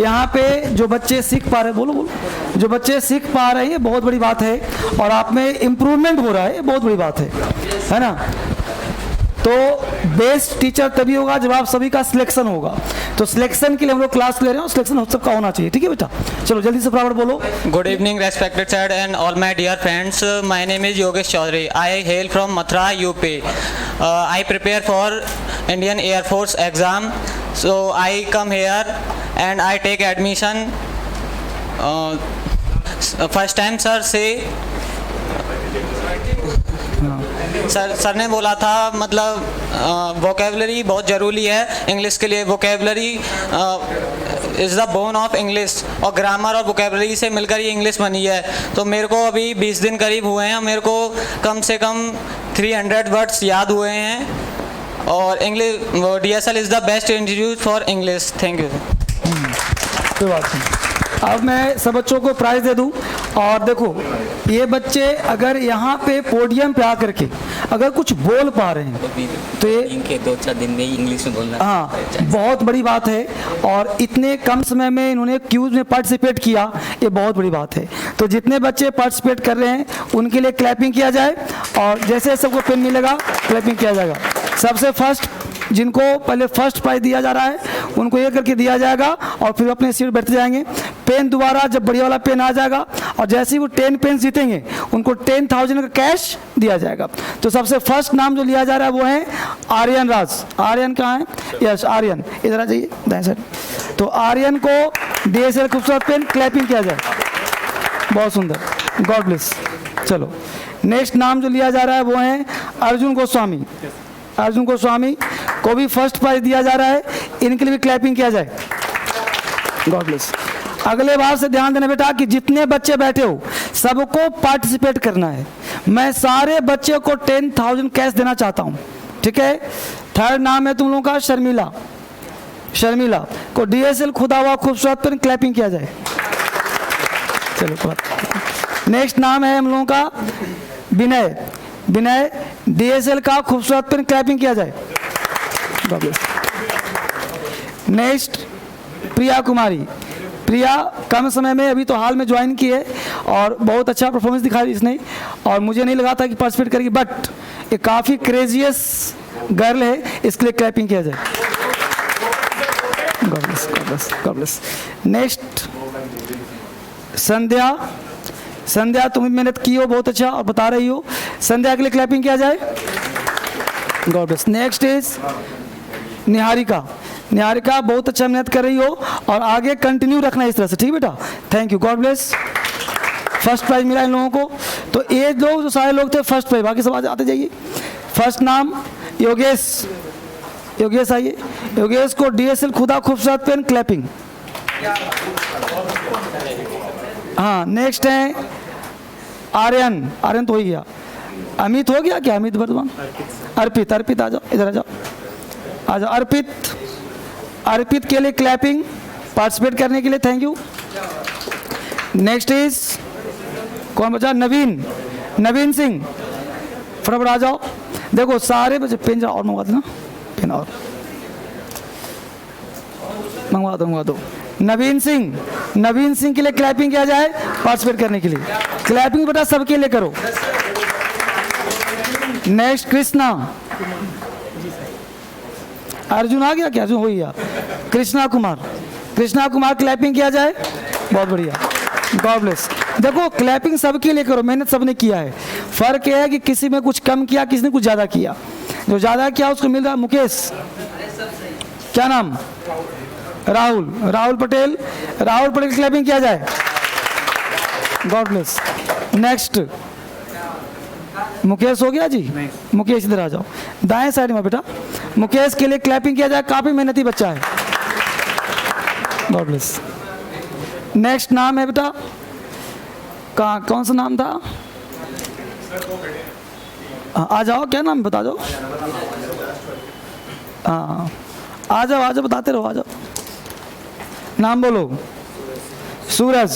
यहाँ पे जो बच्चे सीख पा रहे हैं, बोलो बोलो, जो बच्चे सीख पा रहे हैं ये बहुत बड़ी बात है, और आप में इम्प्रूवमेंट हो रहा है, ये बहुत बड़ी बात है ना। तो बेस्ट टीचर तभी होगा जब आप सभी का सिलेक्शन होगा, तो सिलेक्शन के लिए हम लोग क्लास ले रहे हैं और सिलेक्शन सबका होना चाहिए, ठीक है बेटा। चलो जल्दी से फटाफट बोलो। Good evening, respected sir and all my dear friends. My name is Yogesh Chaudhary. I hail from Mathura, UP. I prepare for Indian Air Force exam. So I come here and I take admission. First time sir say sir ने बोला था मतलब vocabulary बहुत ज़रूरी है English के लिए। Vocabulary is the bone of English, और ग्रामर और वोकेबलरी से मिलकर ही इंग्लिश बनी है। तो मेरे को अभी 20 दिन करीब हुए हैं, मेरे को कम से कम 300 वर्ड्स याद हुए हैं, और English DSL is the best institute for English. Thank you. कोई बात नहीं, अब मैं सब बच्चों को प्राइज़ दे दूं। और देखो ये बच्चे अगर यहाँ पे पोडियम पे आकर के अगर कुछ बोल पा रहे हैं तो ये इनके 2-4 दिन में ही इंग्लिश में बोलना, हाँ बहुत बड़ी बात है। और इतने कम समय में इन्होंने क्यूज में पार्टिसिपेट किया, ये बहुत बड़ी बात है। तो जितने बच्चे पार्टिसिपेट कर रहे हैं उनके लिए क्लैपिंग किया जाए, और जैसे सबको पेन मिलेगा क्लैपिंग किया जाएगा। सबसे फर्स्ट जिनको पहले फर्स्ट प्राइज दिया जा रहा है उनको ये करके दिया जाएगा, और फिर अपने सीट बैठते जाएंगे। पेन दोबारा जब बढ़िया वाला पेन आ जाएगा, और जैसे ही वो 10 पेन जीतेंगे उनको 10,000 का कैश दिया जाएगा। तो सबसे फर्स्ट नाम जो लिया जा रहा है वो है आर्यन राज। आर्यन कहाँ है? यस आर्यन, इधर आ जाइए दाएं साइड। तो आर्यन को DSL खूबसूरत पेन क्लैपिंग किया जाए, बहुत सुंदर, गॉड ब्लेस। चलो नेक्स्ट नाम जो लिया जा रहा है वो है अर्जुन गोस्वामी। अर्जुन गोस्वामी को भी फर्स्ट प्राइज दिया जा रहा है, इनके लिए भी क्लैपिंग किया जाए, गॉड ब्लेस। अगले बार से ध्यान देना बेटा कि जितने बच्चे बैठे हो सबको पार्टिसिपेट करना है। मैं सारे बच्चे को 10,000 कैश देना चाहता हूँ, ठीक है। थर्ड नाम है तुम लोगों का शर्मिला। शर्मिला को DSL खुदा हुआ खूबसूरत पेन क्लैपिंग किया जाए। चलो नेक्स्ट नाम है हम लोगों का विनय। विनय DSL का खूबसूरत पेन क्लैपिंग किया जाए। नेक्स्ट प्रिया कुमारी। प्रिया कम समय में अभी तो हाल में ज्वाइन की है और बहुत अच्छा परफॉर्मेंस दिखाई इसने, और मुझे नहीं लगा था कि पार्टिसिपेट करेगी, बट ये काफ़ी क्रेजियस गर्ल है, इसके लिए क्लैपिंग किया जाए। God bless, God bless, God bless. Next Sandhya. Sandhya तुम भी मेहनत की हो बहुत अच्छा और बता रही हो, संध्या के लिए क्लैपिंग किया जाए, God bless. Next is Niharika. Niharika बहुत अच्छा मेहनत कर रही हो और आगे कंटिन्यू रखना इस तरह से, ठीक बेटा, thank you, God bless. First prize मिला इन लोगों को। तो ये लोग जो सारे लोग थे फर्स्ट प्राइज, बाकी सब आते जाइए। फर्स्ट नाम योगेश। योगेश आइए। योगेश को DSL खुदा खूबसूरत पेन क्लैपिंग। हाँ नेक्स्ट है आर्यन। आर्यन तो हो गया। अमित हो गया क्या? अमित वर्धमान। अर्पित। अर्पित आ जाओ, इधर आ जाओ, आ जाओ। अर्पित। अर्पित के लिए क्लैपिंग पार्टिसिपेट करने के लिए, थैंक यू। नेक्स्ट इज कौन बचा? नवीन। नवीन सिंह, फटाफट आ जाओ। देखो सारे बच्चे पेन और मंगवा दो ना, पेन और मंगवा दो, मंगवा दो। नवीन सिंह। नवीन सिंह के लिए क्लैपिंग किया जाए पार्टिसिपेट करने के लिए। क्लैपिंग बेटा सबके लिए करो। नेक्स्ट कृष्णा। अर्जुन आ गया क्या? अर्जुन हो गया। कृष्णा कुमार। कृष्णा कुमार क्लैपिंग किया जाए, बहुत बढ़िया, गॉड ब्लेस। देखो क्लैपिंग सबके लिए करो, मेहनत सबने किया है। फर्क यह है कि किसी में कुछ कम किया, किसी ने कुछ ज़्यादा किया। जो ज़्यादा किया उसको मिल रहा। मुकेश, क्या नाम? राहुल। राहुल पटेल। राहुल पटेल क्लैपिंग किया जाए, गॉड ब्लेस। नेक्स्ट मुकेश हो गया जी? मुकेश इधर आ जाओ, दाएं साइड में बेटा। मुकेश के लिए क्लैपिंग किया जाए, काफ़ी मेहनती बच्चा है, गॉड ब्लेस। नेक्स्ट नाम है बेटा, कौन सा नाम था? आ जाओ, क्या नाम बता दो। हाँ आ जाओ, आ जाओ, बताते रहो, आ जाओ। नाम बोलो। सूरज।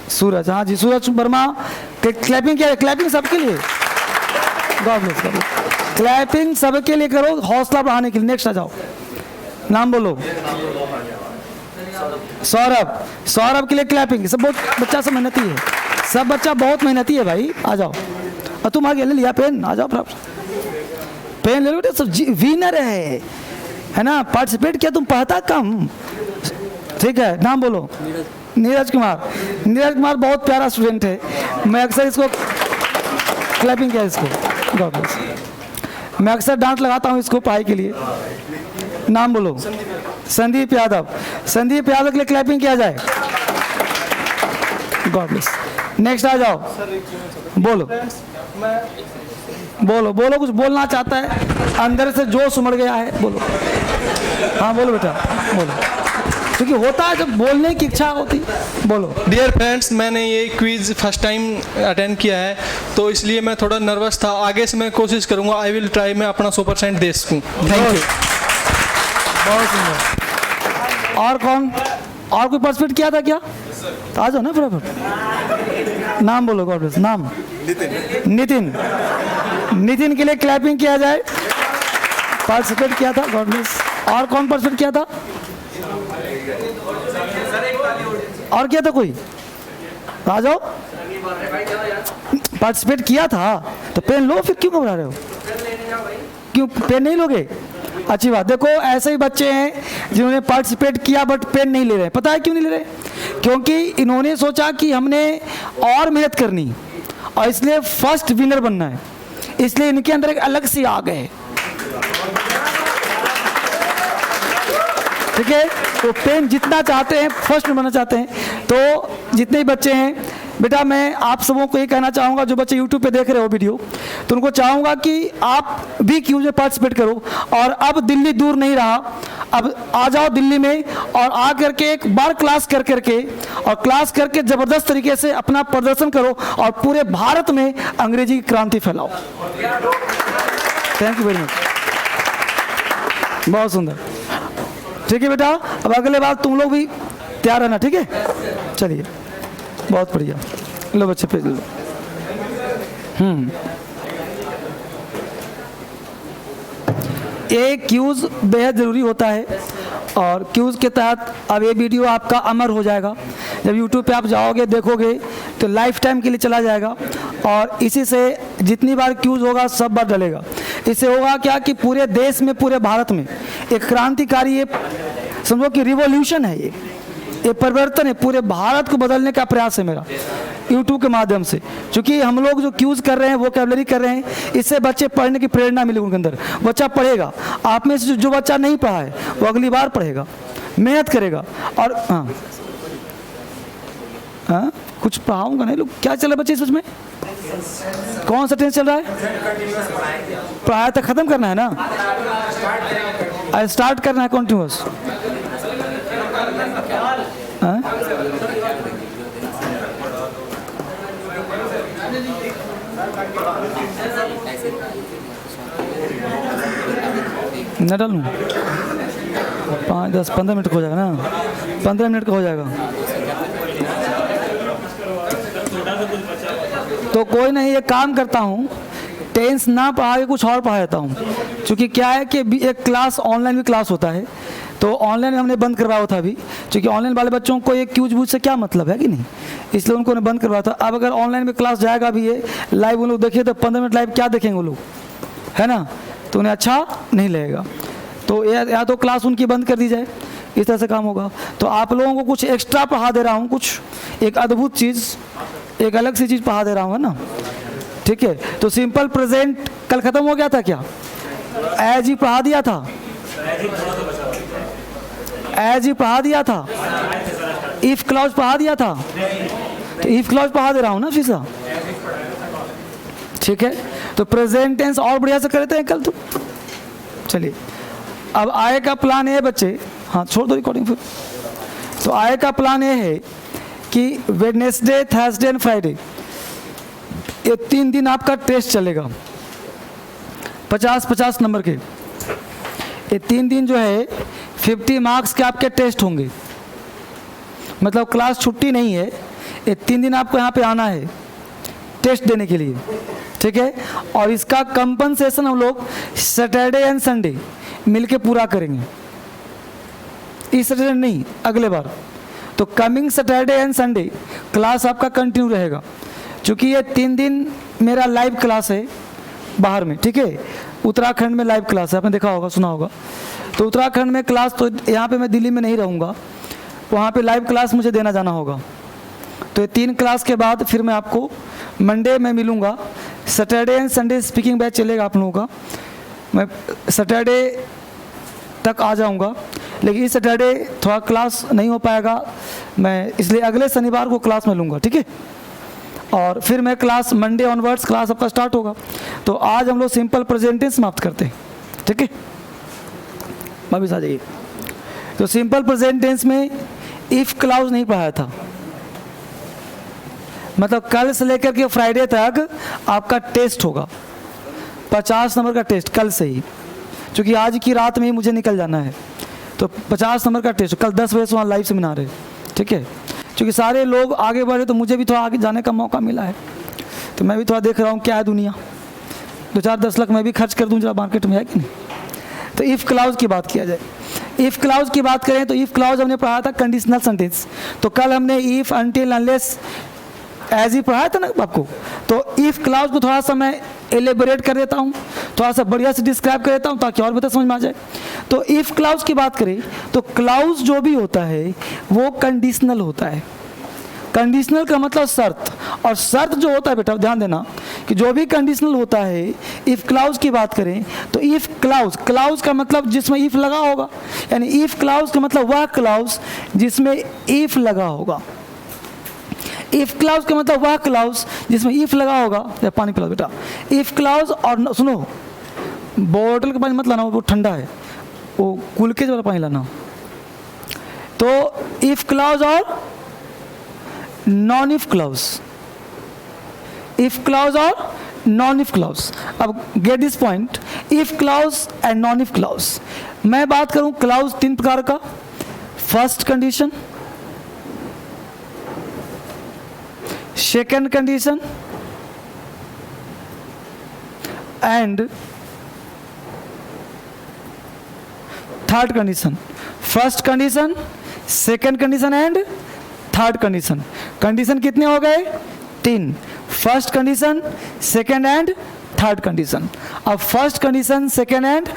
सूरज, हाँ जी, सूरज वर्मा। क्लैपिंग क्या है? क्लैपिंग सबके लिए, गॉड ब्लेस। क्लैपिंग सबके लिए करो, हौसला बढ़ाने के लिए। नेक्स्ट आ जाओ। नाम बोलो। सौरभ, सौरभ के लिए क्लैपिंग। सब बहुत बच्चा सब मेहनती है, सब बच्चा बहुत मेहनती है भाई। आ जाओ, और तुम आगे ले लिया पेन, आ जाओ पेन ले लो बेटे, सब विनर है ना, पार्टिसिपेट किया, तुम पढ़ता कम, ठीक है। नाम बोलो। नीरज कुमार। नीरज कुमार बहुत प्यारा स्टूडेंट है, मैं अक्सर इसको क्लैपिंग किया इसको, गॉड ब्लेस। मैं अक्सर डांट लगाता हूँ इसको पढ़ाई के लिए। नाम बोलो। संदीप यादव। संदीप यादव के लिए क्लैपिंग किया जाए, गॉड ब्लेस। नेक्स्ट आ जाओ, बोलो बोलो बोलो, कुछ बोलना चाहता है, अंदर से जोश उमड़ गया है, बोलो। हाँ बोलो बेटा, बोलो, क्योंकि होता है जब बोलने की इच्छा होती, बोलो। डियर फ्रेंड्स, मैंने ये क्विज़ फर्स्ट टाइम अटेंड किया है, तो इसलिए मैं थोड़ा नर्वस था। आगे से मैं कोशिश करूँगा, आई विल ट्राई, मैं अपना 100% दे सकूँ। Thank you. बहुत सुंदर। और कौन, और कोई पार्टिसिपेट किया था क्या? तो आ जाओ ना फटाफट। नाम बोलो, गॉड ब्लेस। नाम नितिन। नितिन के लिए क्लैपिंग किया जाए, पार्टिसिपेट किया था, गॉड ब्लेस। और कौन पार्टिसिपेट किया था? और किया था कोई? आ जाओ। पार्टिसिपेट किया था तो पेन लो, फिर क्यों घबरा रहे हो? क्यों पेन नहीं लोगे? अच्छी बात। देखो ऐसे ही बच्चे हैं जिन्होंने पार्टिसिपेट किया बट पेन नहीं ले रहे। पता है क्यों नहीं ले रहे? क्योंकि इन्होंने सोचा कि हमने और मेहनत करनी और इसलिए फर्स्ट विनर बनना है, इसलिए इनके अंदर एक अलग सी आग है, ठीक है। तो पेन जितना चाहते हैं, फर्स्ट बनना चाहते हैं। तो जितने भी बच्चे हैं बेटा, मैं आप सबों को ये कहना चाहूँगा, जो बच्चे YouTube पे देख रहे हो वीडियो, तो उनको चाहूँगा कि आप भी क्यूज में पार्टिसिपेट करो। और अब दिल्ली दूर नहीं रहा, अब आ जाओ दिल्ली में और आ करके एक बार क्लास कर करके और क्लास करके ज़बरदस्त तरीके से अपना प्रदर्शन करो और पूरे भारत में अंग्रेजी की क्रांति फैलाओ। थैंक यू वेरी मच, बहुत सुंदर, ठीक है बेटा। अब अगले बार तुम लोग भी तैयार रहना, ठीक है। चलिए, बहुत बढ़िया। लो बच्चे पेज लो। ये क्यूज बेहद ज़रूरी होता है और क्यूज के तहत अब ये वीडियो आपका अमर हो जाएगा। जब YouTube पे आप जाओगे देखोगे तो लाइफ टाइम के लिए चला जाएगा और इसी से जितनी बार क्यूज होगा सब बार डलेगा। इससे होगा क्या कि पूरे देश में, पूरे भारत में एक क्रांतिकारी, ये समझो कि रिवॉल्यूशन है, ये परिवर्तन है, पूरे भारत को बदलने का प्रयास है मेरा YouTube के माध्यम से। क्योंकि हम लोग जो क्यूज कर रहे हैं, वोकैबुलरी कर रहे हैं, इससे बच्चे पढ़ने की प्रेरणा मिलेगी उनके अंदर। बच्चा पढ़ेगा, आप में से जो बच्चा नहीं पढ़ा है वो अगली बार पढ़ेगा, मेहनत करेगा। और हाँ कुछ पढ़ाऊंगा नहीं, लोग क्या चल रहा है बच्चे इसमें? कौन सा टेंस चल रहा है? पढ़ाया तो खत्म करना है ना, स्टार्ट करना है कंटिन्यूअस। न डालूं? 5, 10, 15 मिनट का हो जाएगा ना, 15 मिनट का हो जाएगा। तो कोई नहीं, ये काम करता हूँ, टेंस ना पढ़ा के कुछ और पढ़ा देता हूँ। क्योंकि क्या है कि एक क्लास, ऑनलाइन भी क्लास होता है, तो ऑनलाइन हमने बंद करवाया था अभी, क्योंकि ऑनलाइन वाले बच्चों को ये क्यूज बूझ से क्या मतलब है कि नहीं, इसलिए उनको ने बंद करवाया था। अब अगर ऑनलाइन में क्लास जाएगा भी ये लाइव, उन लोग देखिए तो 15 मिनट लाइव क्या देखेंगे वो लोग, है ना, तो उन्हें अच्छा नहीं लगेगा। तो या तो क्लास उनकी बंद कर दी जाए, इस तरह से काम होगा। तो आप लोगों को कुछ एक्स्ट्रा पढ़ा दे रहा हूँ, कुछ एक अद्भुत चीज़, एक अलग सी चीज़ पढ़ा दे रहा हूँ, है ना, ठीक है। तो सिंपल प्रेजेंट कल ख़त्म हो गया था क्या? एज ही पढ़ा दिया था, एज ही पढ़ा दिया था, इफ क्लॉज पढ़ा दिया था, तो इफ क्लॉज पढ़ा दे रहा हूँ ना फीसा, ठीक है। तो प्रेजेंट टेंस और बढ़िया से करते हैं कल तो। चलिए, अब आगे का प्लान है बच्चे, हाँ छोड़ दो रिकॉर्डिंग फिर। तो आगे का प्लान ये है कि वेडनेसडे, थर्सडे एंड फ्राइडे, ये 3 दिन आपका टेस्ट चलेगा 50-50 नंबर के। ये 3 दिन जो है 50 मार्क्स के आपके टेस्ट होंगे, मतलब क्लास छुट्टी नहीं है, ये 3 दिन आपको यहाँ पे आना है टेस्ट देने के लिए, ठीक है। और इसका कंपनसेशन हम लोग सैटरडे एंड संडे मिलके पूरा करेंगे, इस सैटरडे नहीं, अगले बार। तो coming Saturday and Sunday class आपका कंटिन्यू रहेगा, क्योंकि ये 3 दिन मेरा लाइव क्लास है बाहर में, ठीक है। उत्तराखंड में लाइव क्लास है, आपने देखा होगा, सुना होगा। तो उत्तराखंड में क्लास, तो यहाँ पे मैं दिल्ली में नहीं रहूँगा, वहाँ पे लाइव क्लास मुझे देना जाना होगा। तो ये 3 क्लास के बाद फिर मैं आपको मंडे में मिलूँगा। Saturday and Sunday speaking batch चलेगा आप लोगों का। मैं सैटरडे तक आ जाऊँगा, लेकिन इस सैटरडे थोड़ा क्लास नहीं हो पाएगा, मैं इसलिए अगले शनिवार को क्लास में लूँगा, ठीक है। और फिर मैं क्लास मंडे ऑनवर्ड्स क्लास आपका स्टार्ट होगा। तो आज हम लोग सिंपल प्रेजेंट टेंस समाप्त करते हैं, ठीक है। वापिस आ जाइए। तो सिंपल प्रेजेंट टेंस में इफ क्लाउज नहीं पढ़ाया था, मतलब कल से लेकर के फ्राइडे तक आपका टेस्ट होगा, 50 नंबर का टेस्ट कल से ही, क्योंकि आज की रात में ही मुझे निकल जाना है। तो 50 नंबर का टेस्ट कल 10 बजे से वहाँ लाइव सेमिनार है, ठीक है। क्योंकि सारे लोग आगे बढ़े तो मुझे भी थोड़ा आगे जाने का मौका मिला है, तो मैं भी थोड़ा देख रहा हूँ क्या है दुनिया। 2-4-10 लाख मैं भी खर्च कर दूँ जरा मार्केट में, है कि नहीं। तो इफ़ क्लाउज की बात किया जाए, इफ़ क्लाउज की बात करें तो इफ़ क्लाउज हमने पढ़ा था कंडीशनल सेंटेंस। तो कल हमने इफ़, अनटिल, अनलेस, एज ही पढ़ाया था ना आपको। तो इफ़ क्लाउज को थोड़ा सा मैं एलेबोरेट कर देता हूँ, थोड़ा सा बढ़िया से डिस्क्राइब कर देता हूँ ताकि और बेहतर समझ में आ जाए। तो इफ़ क्लाउज की बात करें तो क्लाउज जो भी होता है वो कंडीशनल होता है। कंडीशनल का मतलब शर्त, और शर्त जो होता है बेटा ध्यान देना कि जो भी कंडीशनल होता है, इफ़ क्लाउज की बात करें तो इफ़ क्लाउज, क्लाउज का मतलब जिसमें इफ़ लगा होगा, यानी इफ़ क्लाउज का मतलब वह क्लाउज जिसमें इफ़ लगा होगा। इफ़ क्लाउज का मतलब वह क्लाउज जिसमें इफ़ लगा होगा। या पानी पिलाओ बेटा। इफ़ क्लाउज, और सुनो, बोतल का पानी मत लाना, वो ठंडा है, वो गुलकेज वाला पानी लाना। तो इफ़ क्लाउज और non if clause, if clause और नॉन इफ क्लाउज। अब get this point, if clause and non if clause. मैं बात करूं क्लाउज 3 प्रकार का, first condition, second condition and third condition. First condition, second condition and third condition. Condition कितने हो गए? 3। First condition, second and third condition. अब first condition, second and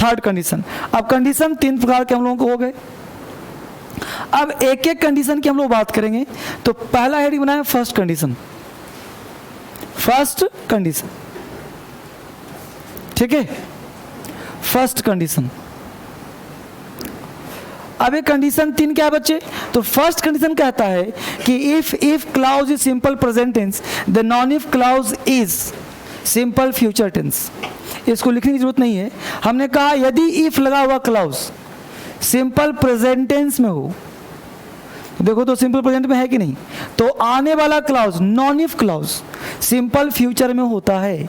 third condition. अब कंडीशन 3 प्रकार के हम लोगों को हो गए। अब एक एक कंडीशन की हम लोग बात करेंगे। तो पहला हेडिंग बनाया फर्स्ट कंडीशन, फर्स्ट कंडीशन, ठीक है। First condition. अब एक कंडीशन 3 क्या है बच्चे? तो फर्स्ट कंडीशन कहता है कि if clause is simple present tense, the non if clause is simple future tense. इसको लिखने की जरूरत नहीं है। हमने कहा यदि इफ लगा हुआ क्लाउज सिंपल प्रेजेंट टेंस में हो, देखो तो सिंपल प्रेजेंट में है कि नहीं, तो आने वाला clause non if clause simple future में होता है।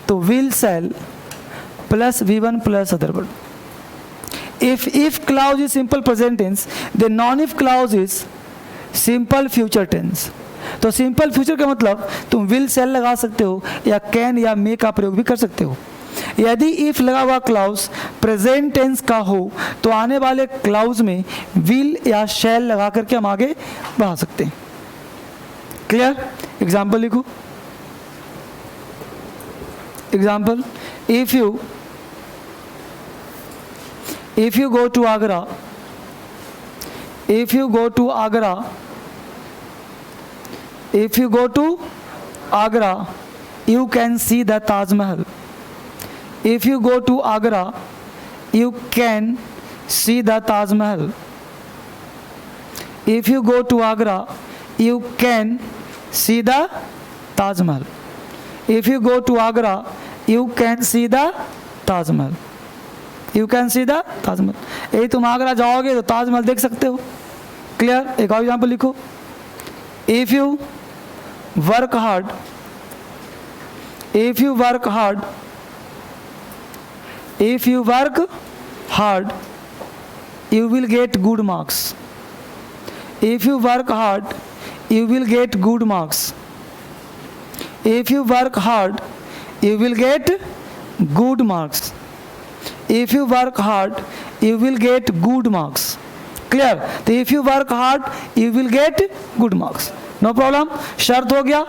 तो will, shall plus V1 plus other word. If clause is simple present tense, then non-if clause is simple future tense. तो सिंपल फ्यूचर का मतलब तुम विल, शैल लगा सकते हो या कैन या मे का प्रयोग भी कर सकते हो। यदि इफ लगा हुआ क्लाउज प्रेजेंट टेंस का हो तो आने वाले क्लाउज में विल या शैल लगा करके हम आगे बढ़ा सकते हैं। क्लियर? एग्जाम्पल लिखो। Example, if you go to Agra, if you go to Agra, if you go to Agra, you can see the Taj Mahal. If you go to Agra, you can see the Taj Mahal. If you go to Agra, you can see the Taj Mahal. If you go to Agra, you can see the Taj Mahal. You can see the Taj Mahal. यही तुम आगरा जाओगे तो ताजमहल देख सकते हो। Clear? एक और example लिखो। If you work hard, if you work hard, if you work hard you will get good marks. If you work hard, you will get good marks. If you work hard, you will get good marks. If you work hard, you will get good marks. Clear? तो if you work hard, you will get good marks. No problem. शर्त हो गया,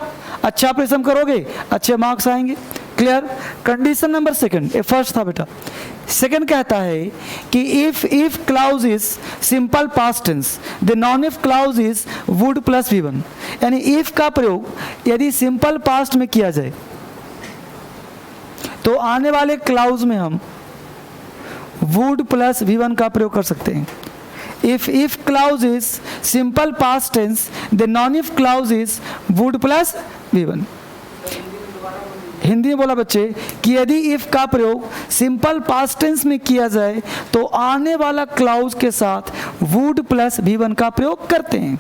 अच्छा परिश्रम करोगे अच्छे marks आएंगे. Clear? Condition number second, first था बेटा. सेकंड कहता है कि if clause is simple past tense, the non if clause is would plus V1. यानी इफ का प्रयोग यदि सिंपल पास्ट में किया जाए तो आने वाले क्लाउज में हम वुड प्लस V1 का प्रयोग कर सकते हैं. if clause is simple past tense, the non-if clause is would plus V1. Hindi में बोला बच्चे कि यदि if का प्रयोग सिंपल पास्ट टेंस में किया जाए तो आने वाला क्लाउज के साथ would प्लस V1 का प्रयोग करते हैं.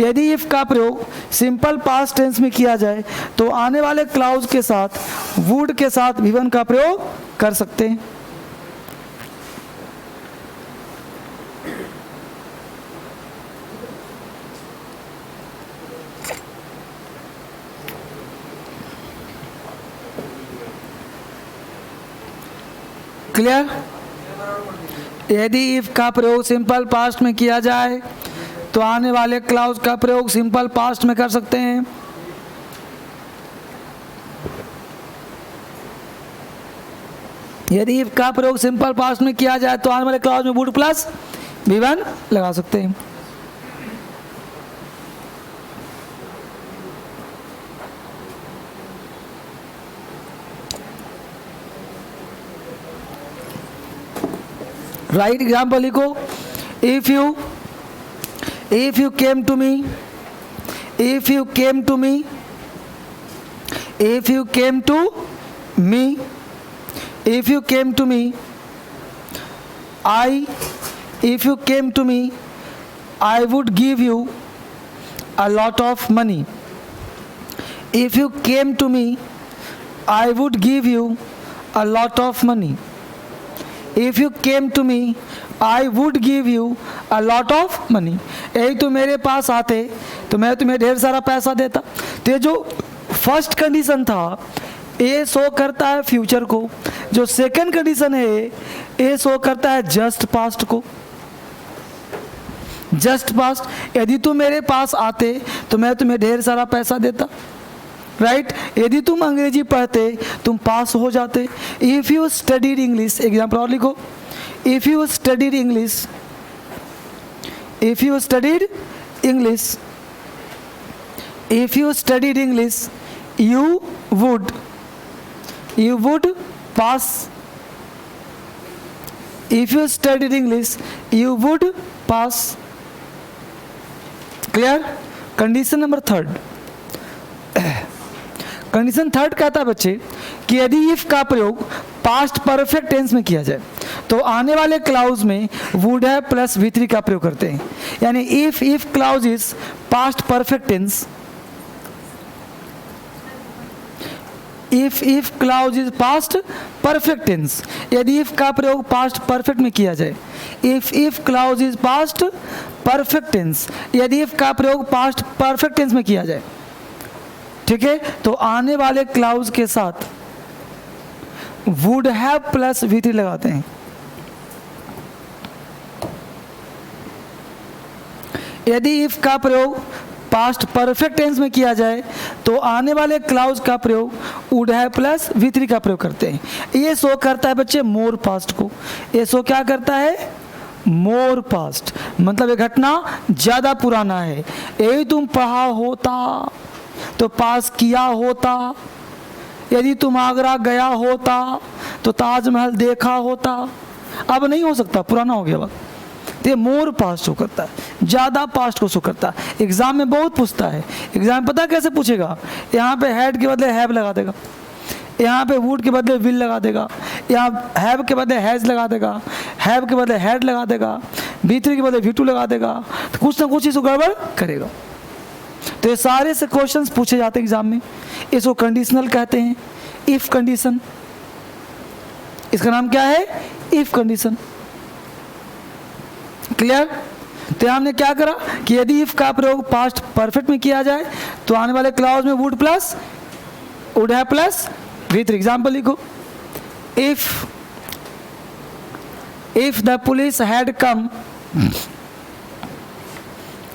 यदि if का प्रयोग सिंपल पास्ट टेंस में किया जाए तो आने वाले क्लाउज के साथ would के साथ V1 का प्रयोग कर सकते हैं. क्लियर? यदि इफ का प्रयोग सिंपल पास्ट में किया जाए तो आने वाले क्लाउज का प्रयोग सिंपल पास्ट में कर सकते हैं. यदि इफ का प्रयोग सिंपल पास्ट में किया जाए तो आने वाले क्लाउज में वुड प्लस V1 लगा सकते हैं. राइट एग्जाम्पल लिखो. If you came to me, if you came to me, if you came to me, if you came to me, if you came to me, I would give you a lot of money. If you came to me, I would give you a lot of money. If you came to me, I would give you a lot of money. यही तो मेरे पास आते तो मैं तुम्हें ढेर सारा पैसा देता. तो ये जो फर्स्ट कंडीशन था ये शो करता है फ्यूचर को, जो सेकंड कंडीशन है ये शो करता है जस्ट पास्ट को. जस्ट पास्ट, यदि तुम मेरे पास आते तो मैं तुम्हें ढेर सारा पैसा देता. राइट? यदि तुम अंग्रेजी पढ़ते तुम पास हो जाते. If you studied English, example और लिखो. If you studied English, if you studied English, if you studied English, you would pass. If you studied English, you would pass. Clear? Condition number third. Condition third कहता है बच्चे कि यदि if का प्रयोग past perfect tense में किया जाए तो आने वाले क्लाउज में वुड है प्लस V3 का प्रयोग करते हैं. यानी if clause is past perfect tense, if clause is past perfect tense, यदि if का प्रयोग past perfect में किया जाए, if clause is past perfect tense, यदि if का प्रयोग past perfect tense में किया जाए, ठीक है, तो आने वाले क्लाउज के साथ would have प्लस V3 लगाते हैं. यदि if का प्रयोग पास्ट परफेक्ट टेंस में किया जाए तो आने वाले क्लाउज का प्रयोग वुड हैव प्लस V3 का प्रयोग करते हैं. ये शो करता है बच्चे मोर पास्ट को. ये शो क्या करता है? मोर पास्ट, मतलब ये घटना ज़्यादा पुराना है. यही तुम पढ़ा होता तो पास किया होता, यदि तुम आगरा गया होता तो ताजमहल देखा होता. अब नहीं हो सकता, पुराना हो गया वक्त. ये मोर पास्ट शो करता है, ज़्यादा पास्ट को शो करता है. एग्जाम में बहुत पूछता है. एग्जाम पता कैसे पूछेगा? यहाँ पे हैड के बदले हैव लगा देगा, यहाँ पे वुड के बदले विल लगा देगा, यहाँ हैव के बदले हैज़ लगा देगा, हैव के बदले हैड लगा देगा, V3 के बदले V2 लगा देगा. तो कुछ ना कुछ इसको गड़बड़ करेगा. तो ये सारे से क्वेश्चंस पूछे जाते हैं एग्जाम में. इसको कंडीशनल कहते हैं, इफ कंडीशन. इसका नाम क्या है? If condition. क्लियर? तो हमने क्या करा कि यदि इफ का प्रयोग पास्ट परफेक्ट में किया जाए तो आने वाले क्लाउज में would have plus V3. Example लिखो. if the police had come,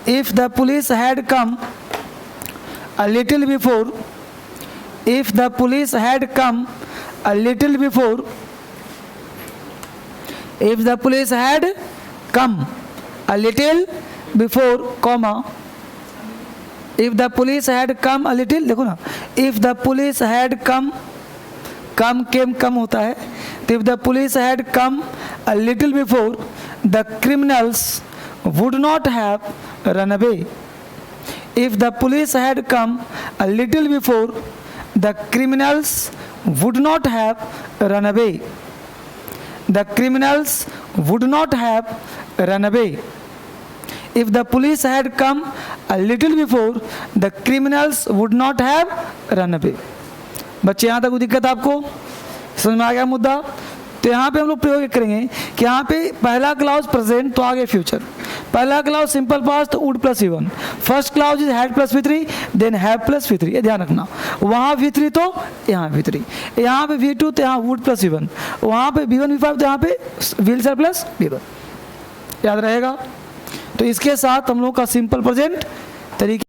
if the police had come a little before, if the police had come a little before, if the police had come a little before, comma, if the police had come a little, देखो ना, if the police had come, came कम होता है, तो if the police had come a little before, the criminals would not have run away. If the police had come a little before, the criminals would not have run away. The criminals would not have run away. If the police had come a little before, the criminals would not have run away. बच्चे यहाँ तक कोई दिक्कत आपको समझ में आ गया मुद्दा? तो यहाँ पे हम लोग प्रयोग करेंगे कि यहाँ पे पहला क्लाउज प्रेजेंट तो आगे फ्यूचर, पहला क्लाउज सिंपल पास्ट तो would plus V1, first clause is had plus V3 then have plus V3, ये ध्यान रखना। वहाँ V3 तो यहाँ V3, यहाँ पे V2 तो यहाँ वुड प्लस V1, वहाँ पे V1 V5 तो यहाँ पे विल सर प्लस V1, याद रहेगा। तो इसके साथ हम लोग का सिंपल प्रेजेंट तरीके